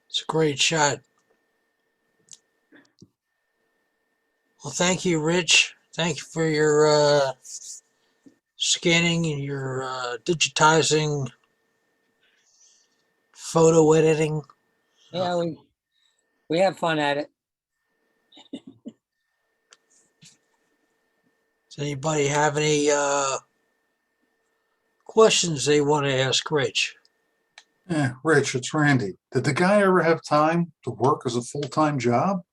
It's a great shot. Well, thank you, Rich. Thank you for your scanning and your digitizing, photo editing. Yeah, we have fun at it. Does anybody have any questions they want to ask Rich? Yeah, Rich, it's Randy. Did the guy ever have time to work as a full-time job?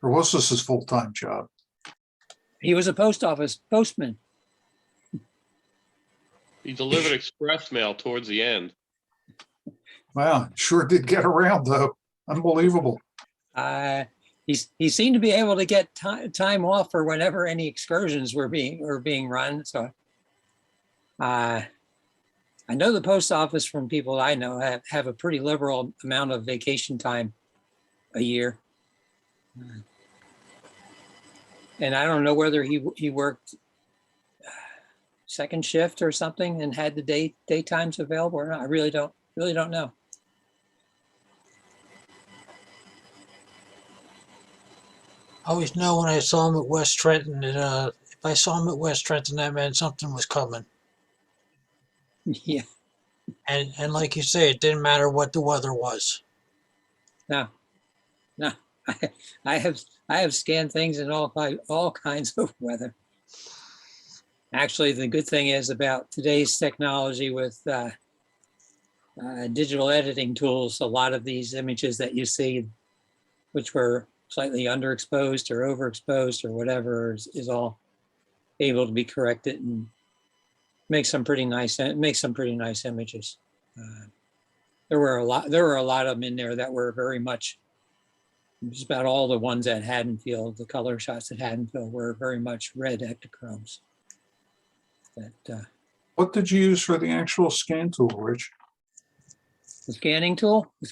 Or was this his full-time job? He was a post office postman. He delivered express mail towards the end. Wow, sure did get around though. Unbelievable. He seemed to be able to get time off for whenever any excursions were being run. So I know the post office from people I know have a pretty liberal amount of vacation time a year. And I don't know whether he worked second shift or something and had the daytimes available or not. I really don't know. I always know when I saw him at West Trenton that if I saw him at West Trenton, that meant something was coming. Yeah, And like you say, it didn't matter what the weather was. no. I have scanned things in all kinds of weather. Actually, the good thing is about today's technology with digital editing tools, a lot of these images that you see, which were slightly underexposed or overexposed or whatever, is all able to be corrected and make some pretty nice images. There were a lot of them in there that were very much, just about all the ones at Haddonfield, the color shots at Haddonfield were very much red ectochromes. What did you use for the actual scan tool, Rich? The scanning tool, for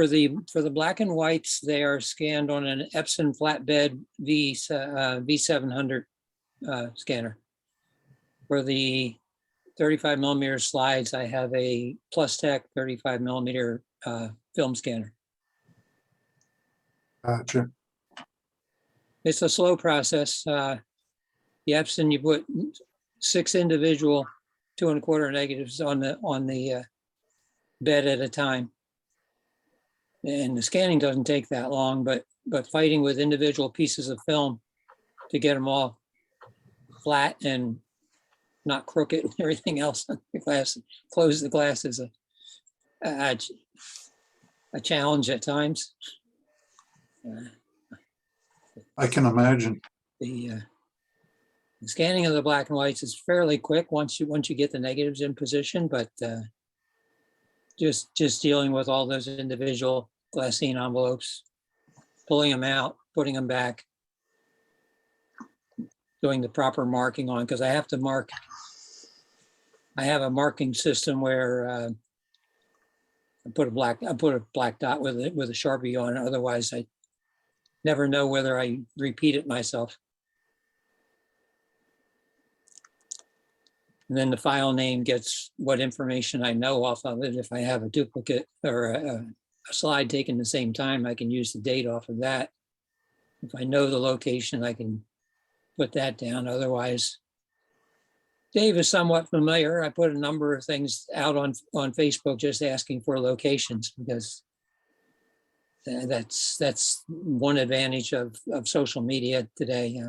the black and whites, they are scanned on an Epson flatbed V700 scanner. For the 35 millimeter slides, I have a PlusTech 35 millimeter film scanner. Gotcha. It's a slow process. The Epson, you put 6 individual 2 1/4 negatives on the bed at a time, and the scanning doesn't take that long. But fighting with individual pieces of film to get them all flat and not crooked and everything else on the glass, close the glass is a challenge at times. I can imagine. The scanning of the black and whites is fairly quick once you get the negatives in position, but just dealing with all those individual glassine envelopes, pulling them out, putting them back, doing the proper marking on, because I have to mark. I have a marking system where I put a black dot with a Sharpie on it. Otherwise, I never know whether I repeat it myself. And then the file name gets what information I know off of it. If I have a duplicate or a slide taken the same time, I can use the date off of that. If I know the location, I can put that down. Otherwise, Dave is somewhat familiar. I put a number of things out on Facebook just asking for locations, because that's one advantage of social media today.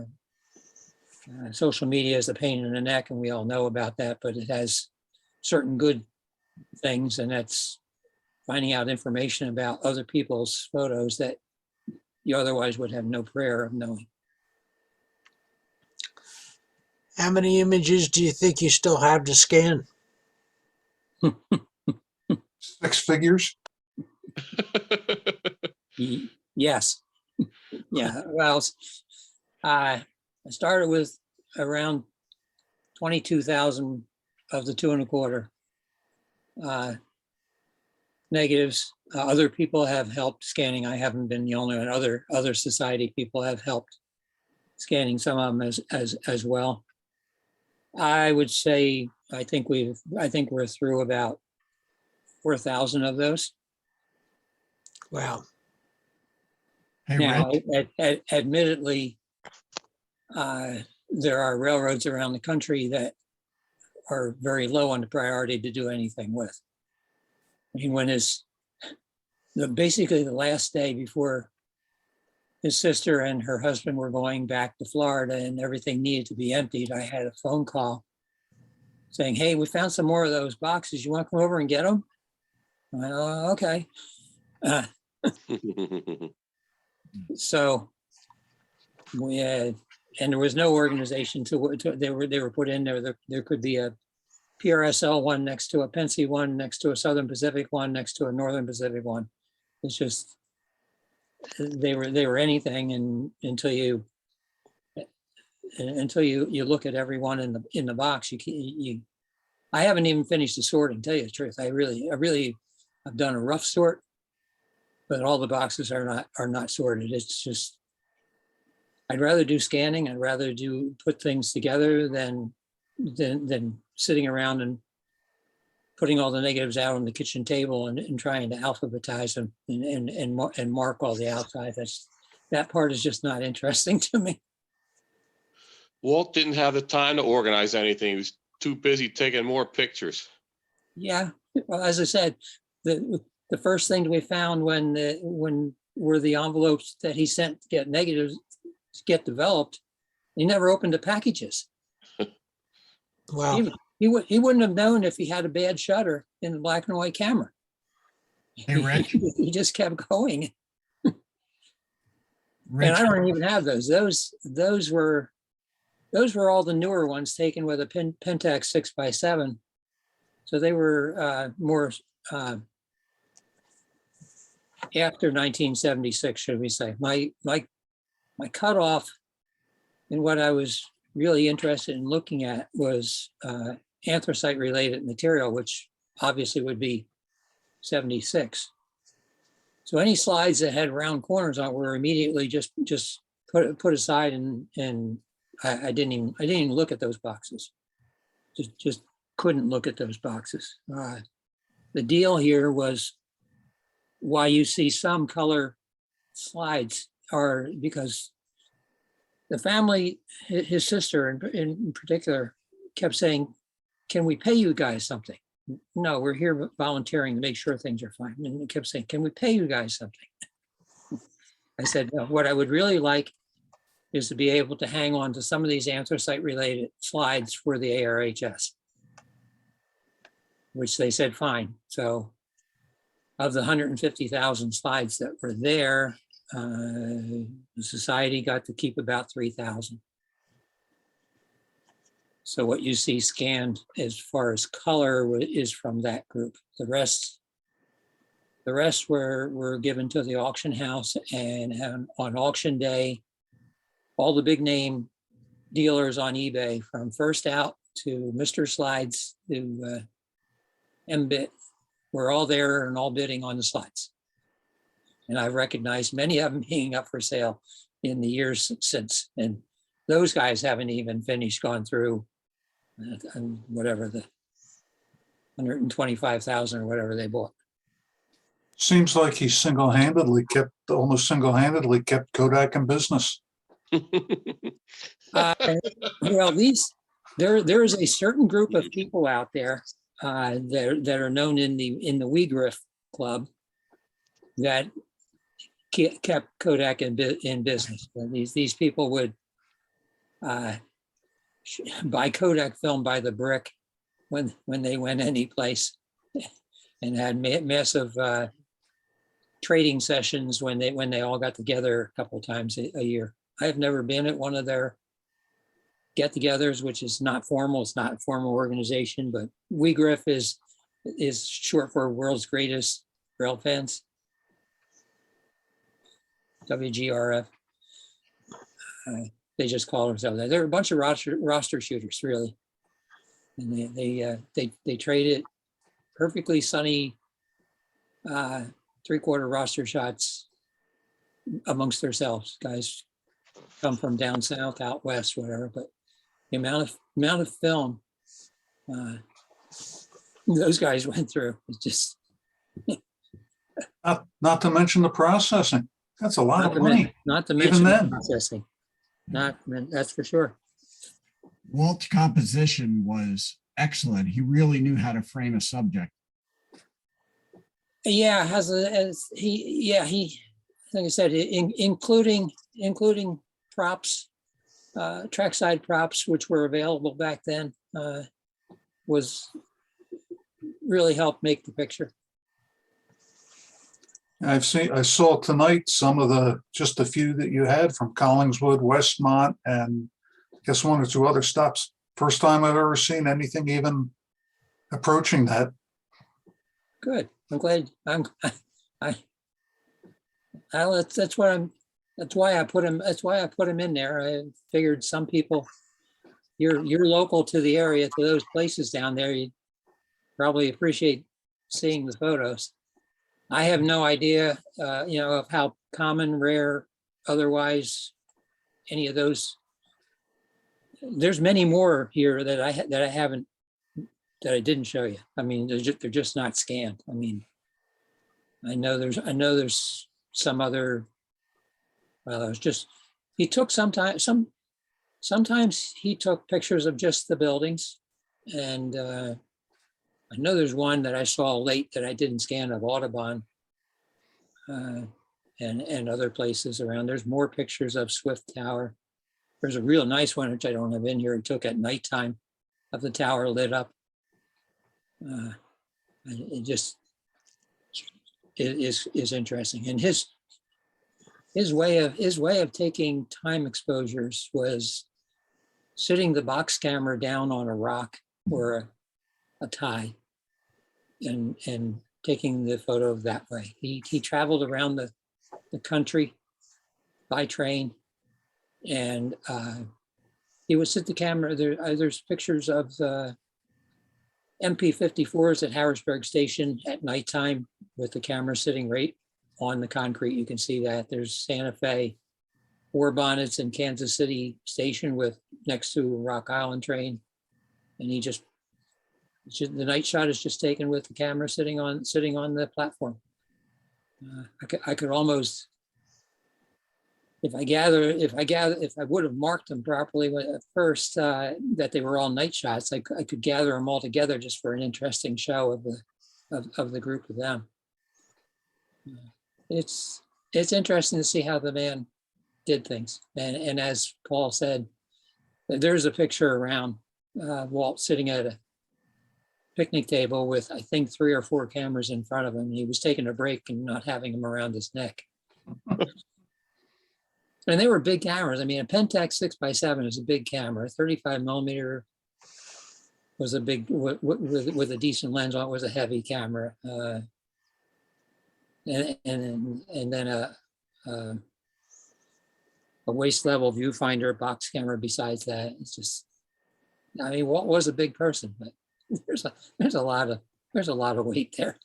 Social media is a pain in the neck, and we all know about that, but it has certain good things, and that's finding out information about other people's photos that you otherwise would have no prayer of knowing. How many images do you think you still have to scan? 6 figures? Yes. Yeah. Well, I started with around 22,000 of the 2 1/4 negatives. Other people have helped scanning. I haven't been the only one. Other society people have helped scanning some of them as well. I would say I think we're through about 4,000 of those. Wow. Hey, Now, Rich, admittedly, there are railroads around the country that are very low on the priority to do anything with. I mean, when basically the last day before his sister and her husband were going back to Florida and everything needed to be emptied, I had a phone call saying, "Hey, we found some more of those boxes. You want to come over and get them?" I went, "Oh, okay." So we had, and there was no organization they were put in there. There could be a PRSL one next to a Pennsy one, next to a Southern Pacific one, next to a Northern Pacific one. It's just, they were anything, and until you look at everyone in the box, I haven't even finished the sorting, tell you the truth. I've done a rough sort, but all the boxes are not sorted. It's just, I'd rather do scanning. I'd rather put things together than sitting around and putting all the negatives out on the kitchen table and trying to alphabetize them and mark all the outside. That part is just not interesting to me. Walt didn't have the time to organize anything. He was too busy taking more pictures. Yeah, well, as I said, the first thing we found were the envelopes that he sent to get negatives to get developed. He never opened the packages. Wow. He wouldn't have known if he had a bad shutter in the black and white camera. Hey, Rich. He just kept going. Rich, And I don't even have those. Those were all the newer ones taken with a Pentax 6x7. So they were more after 1976, should we say. My cutoff in what I was really interested in looking at was anthracite related material, which obviously would be 76. So any slides that had round corners on were immediately just put aside, and I didn't even look at those boxes. Just couldn't look at those boxes. The deal here was why you see some color slides are because the family, his sister in particular, kept saying, "Can we pay you guys something?" "No, we're here volunteering to make sure things are fine." And he kept saying, "Can we pay you guys something?" I said, "No, what I would really like is to be able to hang on to some of these anthracite related slides for the ARHS," which they said, fine. So of the 150,000 slides that were there, the society got to keep about 3,000. So what you see scanned as far as color is from that group. The rest were given to the auction house, and on auction day, all the big name dealers on eBay, from First Out to Mr. Slides to MBit, were all there and all bidding on the slides. And I've recognized many of them being up for sale in the years since. And those guys haven't even gone through whatever the 125,000 or whatever they bought. seems like he almost single-handedly kept Kodak in business. Well, there is a certain group of people out there that are known in the Biography club that kept Kodak in business. These people would buy Kodak film by the brick when they went any place, and had massive trading sessions when they all got together a couple times a year. I have never been at one of their get-togethers, which is not formal. It's not a formal organization, but Biography is short for World's Greatest Rail Fans. WGRF. They just call themselves that. They're a bunch of roster shooters, really, and they traded perfectly sunny three-quarter roster shots amongst themselves. Guys come from down south, out west, whatever. But the amount of film those guys went through is just Not to mention the processing. That's a lot of money. not to Even mention the then. processing. That's for sure. Walt's composition was excellent. He really knew how to frame a subject. Yeah, like I said, including props, trackside props, which were available back then, was really helped make the picture. I saw tonight some of just a few that you had from Collingswood, Westmont, and I guess one or two other stops. First time I've ever seen anything even approaching that. Good. I'm glad. That's why I put him. That's why I put him in there. I figured some people, you're local to the area, to those places down there, you'd probably appreciate seeing the photos. I have no idea, of how common, rare, otherwise, any of those. There's many more here that I didn't show you. I mean, they're just not scanned. I mean, I know there's some other. Well, it's just he took sometimes he took pictures of just the buildings, and I know there's one that I saw late that I didn't scan of Audubon, and other places around. There's more pictures of Swift Tower. There's a real nice one, which I don't have in here, he took at nighttime of the tower lit up. It is interesting. And his way of taking time exposures was sitting the box camera down on a rock or a tie and taking the photo that way. He traveled around the country by train, and he would sit the camera. There's pictures of the MP-54s at Harrisburg Station at nighttime with the camera sitting right on the concrete. You can see that. There's Santa Fe war bonnets in Kansas City Station with next to Rock Island train, and the night shot is just taken with the camera sitting on the platform. I could almost, if I would have marked them properly at first, that they were all night shots, I could gather them all together just for an interesting show of the group of them. It's interesting to see how the man did things. And as Paul said, there's a picture around Walt sitting at a picnic table with, I think, 3 or 4 cameras in front of him. He was taking a break and not having them around his neck. And they were big cameras. I mean, a Pentax 6x7 is a big camera. 35 millimeter was a big, with a decent lens on it, was a heavy camera. And then a waist level viewfinder box camera besides that. It's just, I mean, Walt was a big person, but there's a lot of weight there.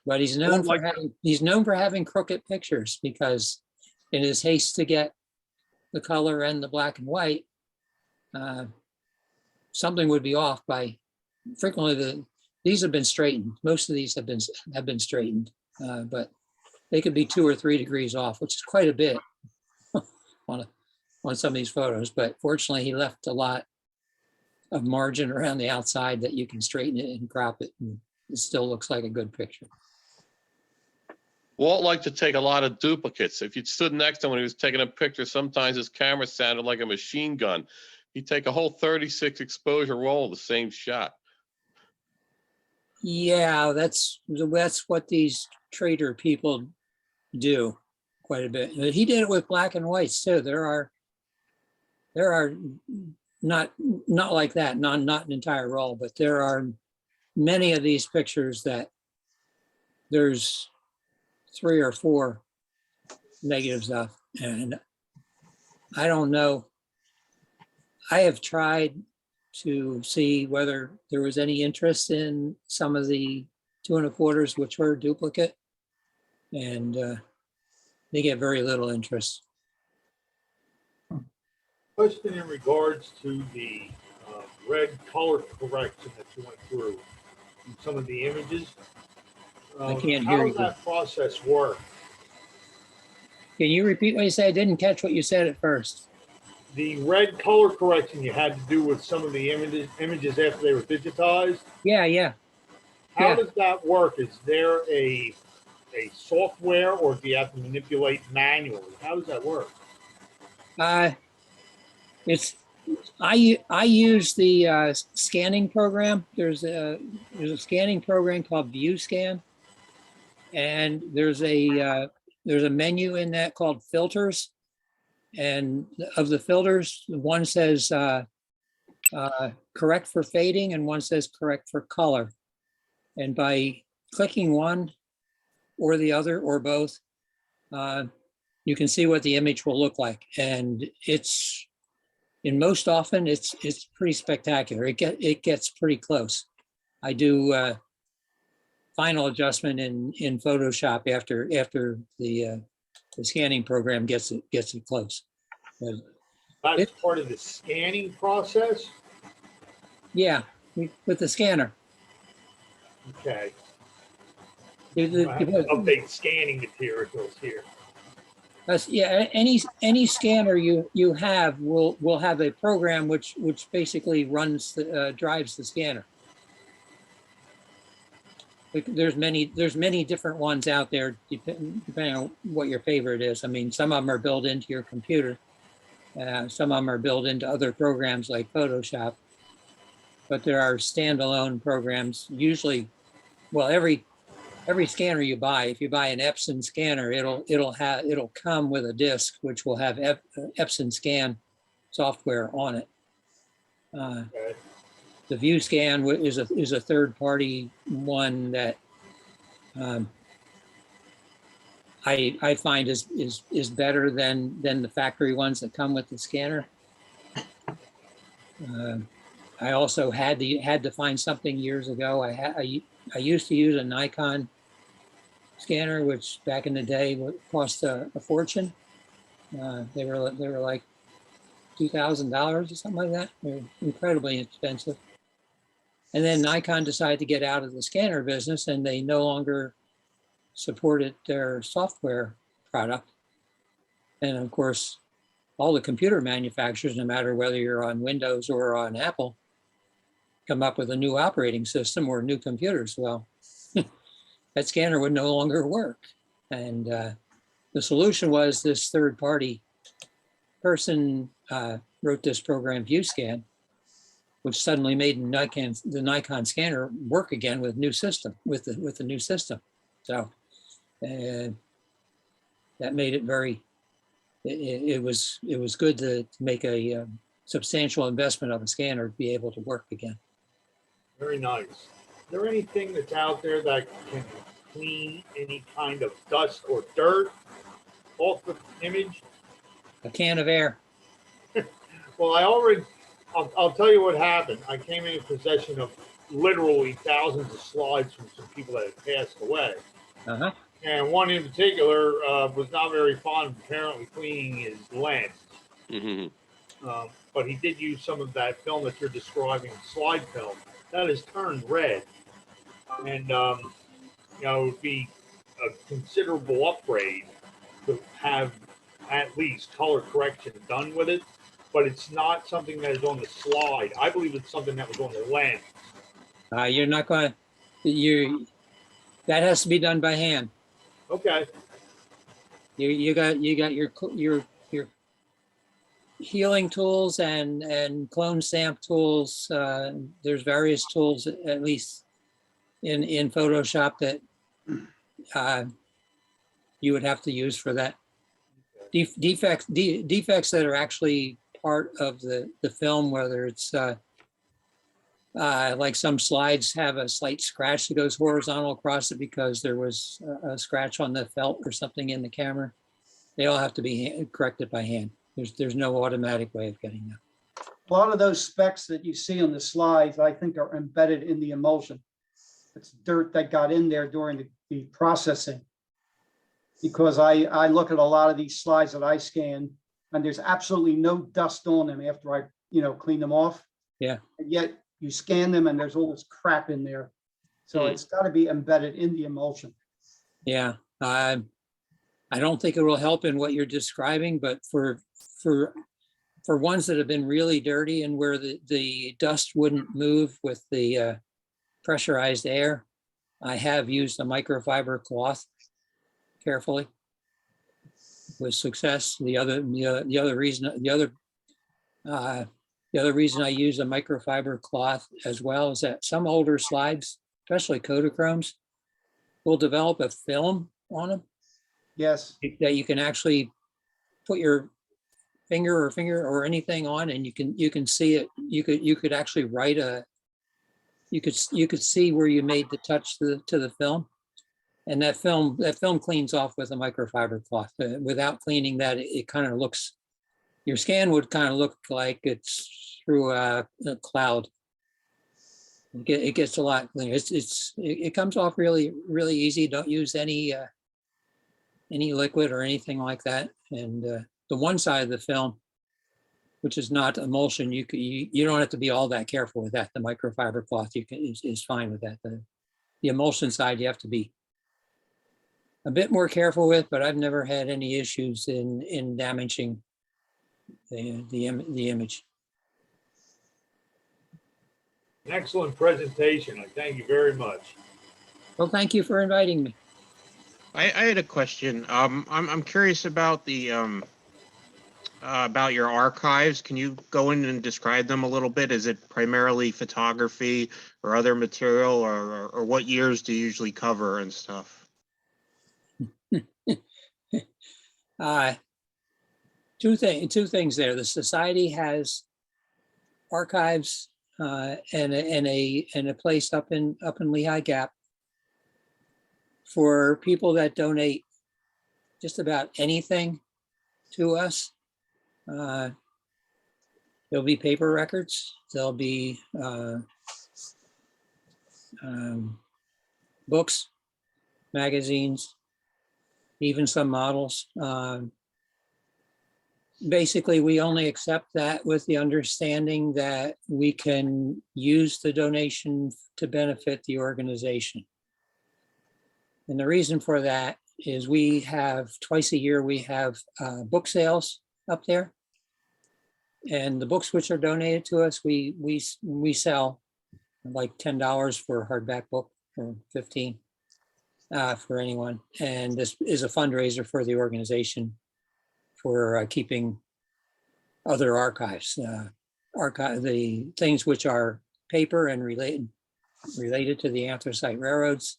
But he's known for having crooked pictures, because in his haste to get the color and the black and white, something would be off by frequently. These have been straightened. Most of these have been straightened, but they could be 2 or 3 degrees off, which is quite a bit on some of these photos. But fortunately, he left a lot of margin around the outside that you can straighten it and crop it, and it still looks like a good picture. Walt liked to take a lot of duplicates. If you stood next to him when he was taking a picture, sometimes his camera sounded like a machine gun. He'd take a whole 36 exposure roll of the same shot. Yeah, that's what these trader people do quite a bit. He did it with black and whites too. There are not like that, not an entire roll, but there are many of these pictures that there's 3 or 4 negatives of, and I don't know. I have tried to see whether there was any interest in some of the 2 1/4s, which were duplicate, and they get very little interest. Question in regards to the red color correction that you went through in some of the images. I can't How hear does you. that process work? Can you repeat what you said? I didn't catch what you said at first. The red color correction you had to do with some of the images after they were digitized. Yeah, yeah. How Yeah. does that work? Is there a software, or do you have to manipulate manually? How does that work? It's I use the scanning program. There's a scanning program called ViewScan, and there's a menu in that called filters. And of the filters, one says correct for fading, and one says correct for color. And by clicking one or the other or both, you can see what the image will look like. And it's most often it's pretty spectacular. It gets pretty close. I do final adjustment in Photoshop after the scanning program gets it close. But That's part of the scanning process. yeah, with the scanner. Okay. The- I have to update scanning materials here. Yeah, any scanner you have will have a program which basically runs drives the scanner. There's many different ones out there depending on what your favorite is. I mean, some of them are built into your computer, some of them are built into other programs like Photoshop, but there are standalone programs. Usually, well, every scanner you buy, if you buy an Epson scanner, it'll come with a disk which will have Epson scan software on it. Okay. The ViewScan is a third party one that I find is better than the factory ones that come with the scanner. I also had to find something years ago. I used to use a Nikon scanner, which back in the day would cost a fortune. They were like $2,000 or something like that. They're incredibly expensive. And then Nikon decided to get out of the scanner business, and they no longer supported their software product. And of course, all the computer manufacturers, no matter whether you're on Windows or on Apple, come up with a new operating system or new computers. Well, that scanner would no longer work. And the solution was this third party person wrote this program, ViewScan, which suddenly made the Nikon scanner work again with new system, with the new system. So that made it very, it was good to make a substantial investment of a scanner to be able to work again. Very nice. Is there anything that's out there that can clean any kind of dust or dirt off the image? A can of air. Well, I'll tell you what happened. I came in possession of literally thousands of slides from some people that had passed away. Uh-huh. And one in particular was not very fond of apparently cleaning his lens. But he did use some of that film that you're describing, slide film, that is turned red. And, it would be a considerable upgrade to have at least color correction done with it. But it's not something that is on the slide. I believe it's something that was on the lens. You're not going to, that has to be done by hand. Okay. You got your healing tools and clone stamp tools. There's various tools, at least in Photoshop, that you would have to use for that. Defects that are actually part of the film, whether it's like some slides have a slight scratch that goes horizontal across it because there was a scratch on the felt or something in the camera. They all have to be corrected by hand. There's no automatic way of getting that. A lot of those specs that you see on the slides, I think, are embedded in the emulsion. It's dirt that got in there during the processing. Because I look at a lot of these slides that I scan, and there's absolutely no dust on them after I, clean them off. Yeah. And yet you scan them and there's all this crap in there. So it's got to be embedded in the emulsion. Yeah. I don't think it will help in what you're describing, but for ones that have been really dirty and where the dust wouldn't move with the pressurized air, I have used a microfiber cloth carefully with success. The other reason I use a microfiber cloth as well is that some older slides, especially Kodachromes, will develop a film on them Yes, that you can actually put your finger or anything on, and you can see it. You could actually write you could see where you made the touch to the film, and that film cleans off with a microfiber cloth. Without cleaning that, it kind of looks, your scan would kind of look like it's through a cloud. It gets a lot cleaner. It comes off really easy. Don't use any liquid or anything like that. And the one side of the film, which is not emulsion, you don't have to be all that careful with that. The microfiber cloth is fine with that. The emulsion side you have to be a bit more careful with, but I've never had any issues in damaging the image. An excellent presentation. I thank you very much. Well, thank you for inviting me. I had a question. I'm curious about the about your archives. Can you go in and describe them a little bit? Is it primarily photography or other material, or what years do you usually cover and stuff? Two things there. The society has archives and a place up in Lehigh Gap for people that donate just about anything to us. There'll be paper records. There'll be books, magazines, even some models. Basically, we only accept that with the understanding that we can use the donation to benefit the organization. And the reason for that is we have twice a year, we have book sales up there. And the books which are donated to us, we sell like $10 for a hardback book, or $15 for anyone. And this is a fundraiser for the organization for keeping other archives, the things which are paper and related to the Anthracite Railroads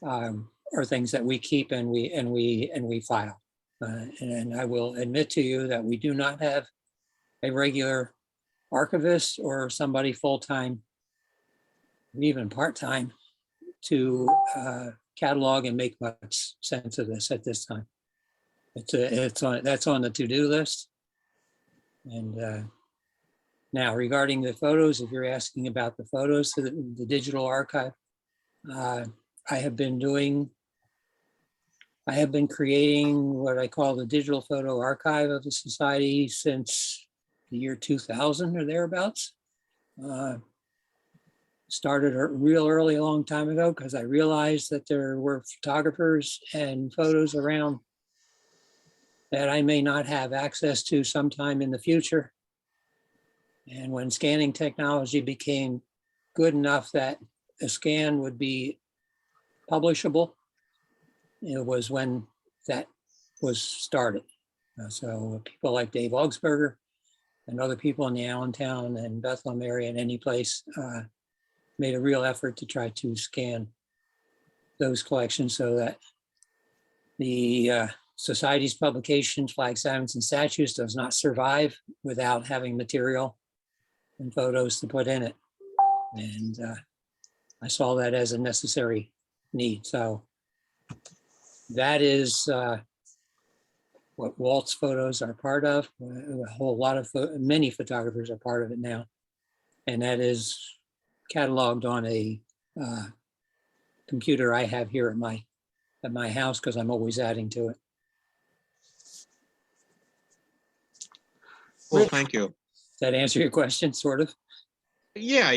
are things that we keep and we file. And I will admit to you that we do not have a regular archivist or somebody full-time, even part-time, to catalog and make much sense of this at this time. That's on the to-do list. And now regarding the photos, if you're asking about the photos, the digital archive, I have been creating what I call the digital photo archive of the society since the year 2000 or thereabouts. Started real early, a long time ago, because I realized that there were photographers and photos around that I may not have access to sometime in the future. And when scanning technology became good enough that a scan would be publishable, it was when that was started. So people like Dave Augsburger and other people in the Allentown and Bethlehem area and any place made a real effort to try to scan those collections so that the Society's publications, Flags, Diamonds, and Statues does not survive without having material and photos to put in it. And I saw that as a necessary need. So that is what Walt's photos are part of. A whole lot of, many photographers are part of it now. And that is cataloged on a computer I have here at my house, because I'm always adding to it. Well, thank you. Does that answer your question, sort of? Yeah.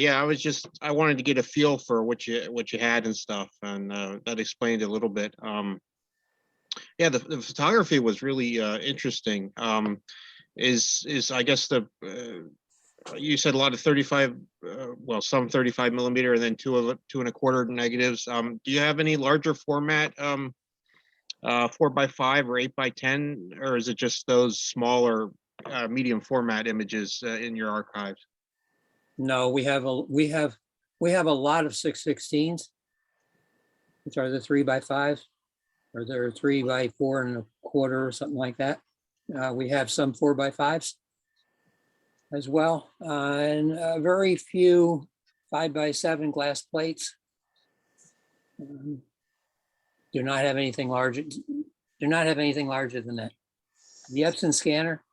I wanted to get a feel for what you had and stuff, and that explained a little bit. Yeah, the photography was really interesting. Is I guess you said a lot of 35, well, some 35 millimeter, and then 2.25 negatives. Do you have any larger format, 4x5 or 8x10, or is it just those smaller medium format images in your archives? No, we have a lot of 6/16s, which are the 3x5, or they're 3x4.25 or something like that. We have some 4x5s as well, and very few 5x7 glass plates. Do not have anything larger. Do not have anything larger than that. The Epson scanner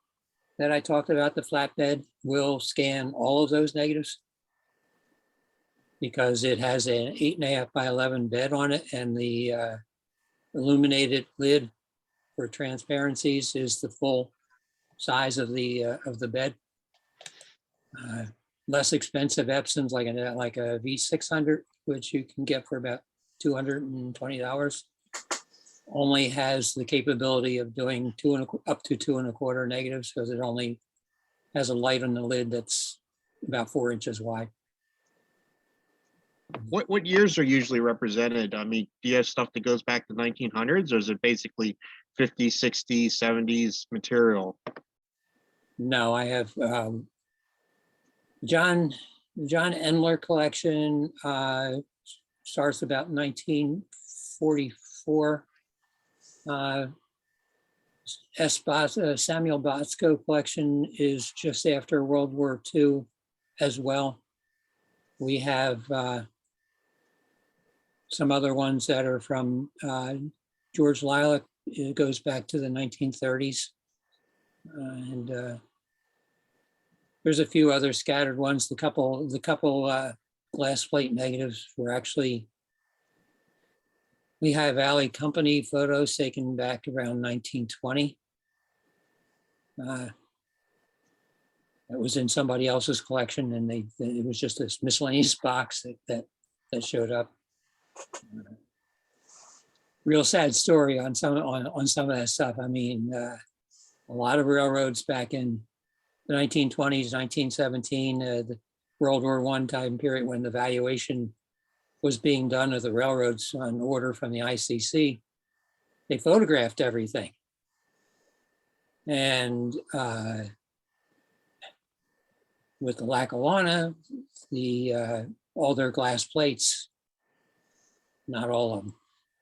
that I talked about, the flatbed, will scan all of those negatives because it has an 8.5 by 11 bed on it, and the illuminated lid for transparencies is the full size of the bed. Less expensive Epsons like a V600, which you can get for about $220, only has the capability of doing up to 2.25 negatives, because it only has a light on the lid that's about 4 inches wide. What years are usually represented? I mean, do you have stuff that goes back to 1900s, or is it basically 50s, 60s, 70s material? No, I have John Endler collection starts about 1944. Samuel Bosco collection is just after World War II as well. We have some other ones that are from George Lilac. It goes back to the 1930s. And there's a few other scattered ones. The couple glass plate negatives were actually Lehigh Valley Company photos taken back around 1920. It was in somebody else's collection, and it was just this miscellaneous box that showed up. Real sad story on some of that stuff. I mean, a lot of railroads back in the 1920s, 1917, the World War I time period, when the valuation was being done of the railroads on order from the ICC, they photographed everything. And with the Lackawanna, all their glass plates, not all of them,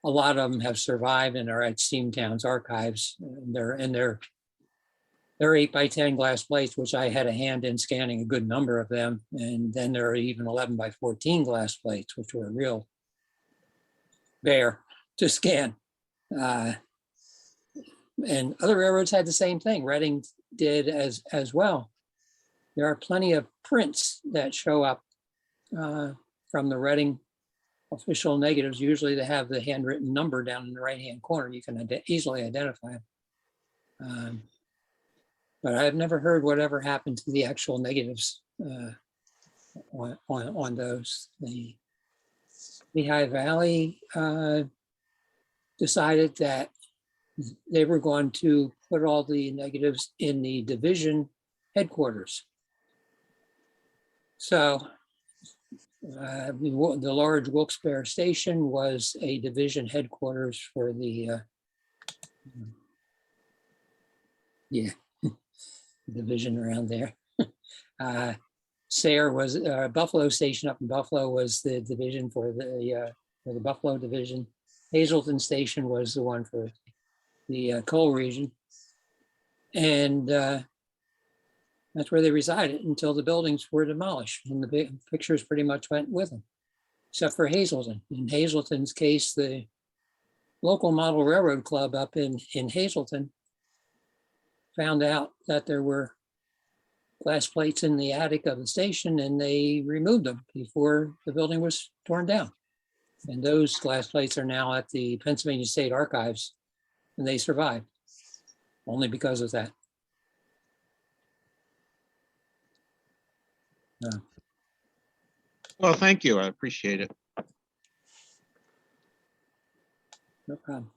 a lot of them have survived and are at Steamtown's archives. They're 8x10 glass plates, which I had a hand in scanning a good number of them. And then there are even 11x14 glass plates, which were a real bear to scan. And other railroads had the same thing. Reading did as well. There are plenty of prints that show up from the Reading official negatives. Usually they have the handwritten number down in the right-hand corner. You can easily identify them. But I've never heard whatever happened to the actual negatives on those. The Lehigh Valley decided that they were going to put all the negatives in the division headquarters. So the large Wilkes-Barre station was a division headquarters for the division around there. Sayre was Buffalo Station up in Buffalo was the division for the Buffalo division. Hazleton Station was the one for the coal region, and that's where they resided until the buildings were demolished, and the big pictures pretty much went with them, except for Hazleton. In Hazleton's case, the local model railroad club up in Hazleton found out that there were glass plates in the attic of the station, and they removed them before the building was torn down. And those glass plates are now at the Pennsylvania State Archives, and they survived only because of that. Well, thank you. I appreciate it. No problem.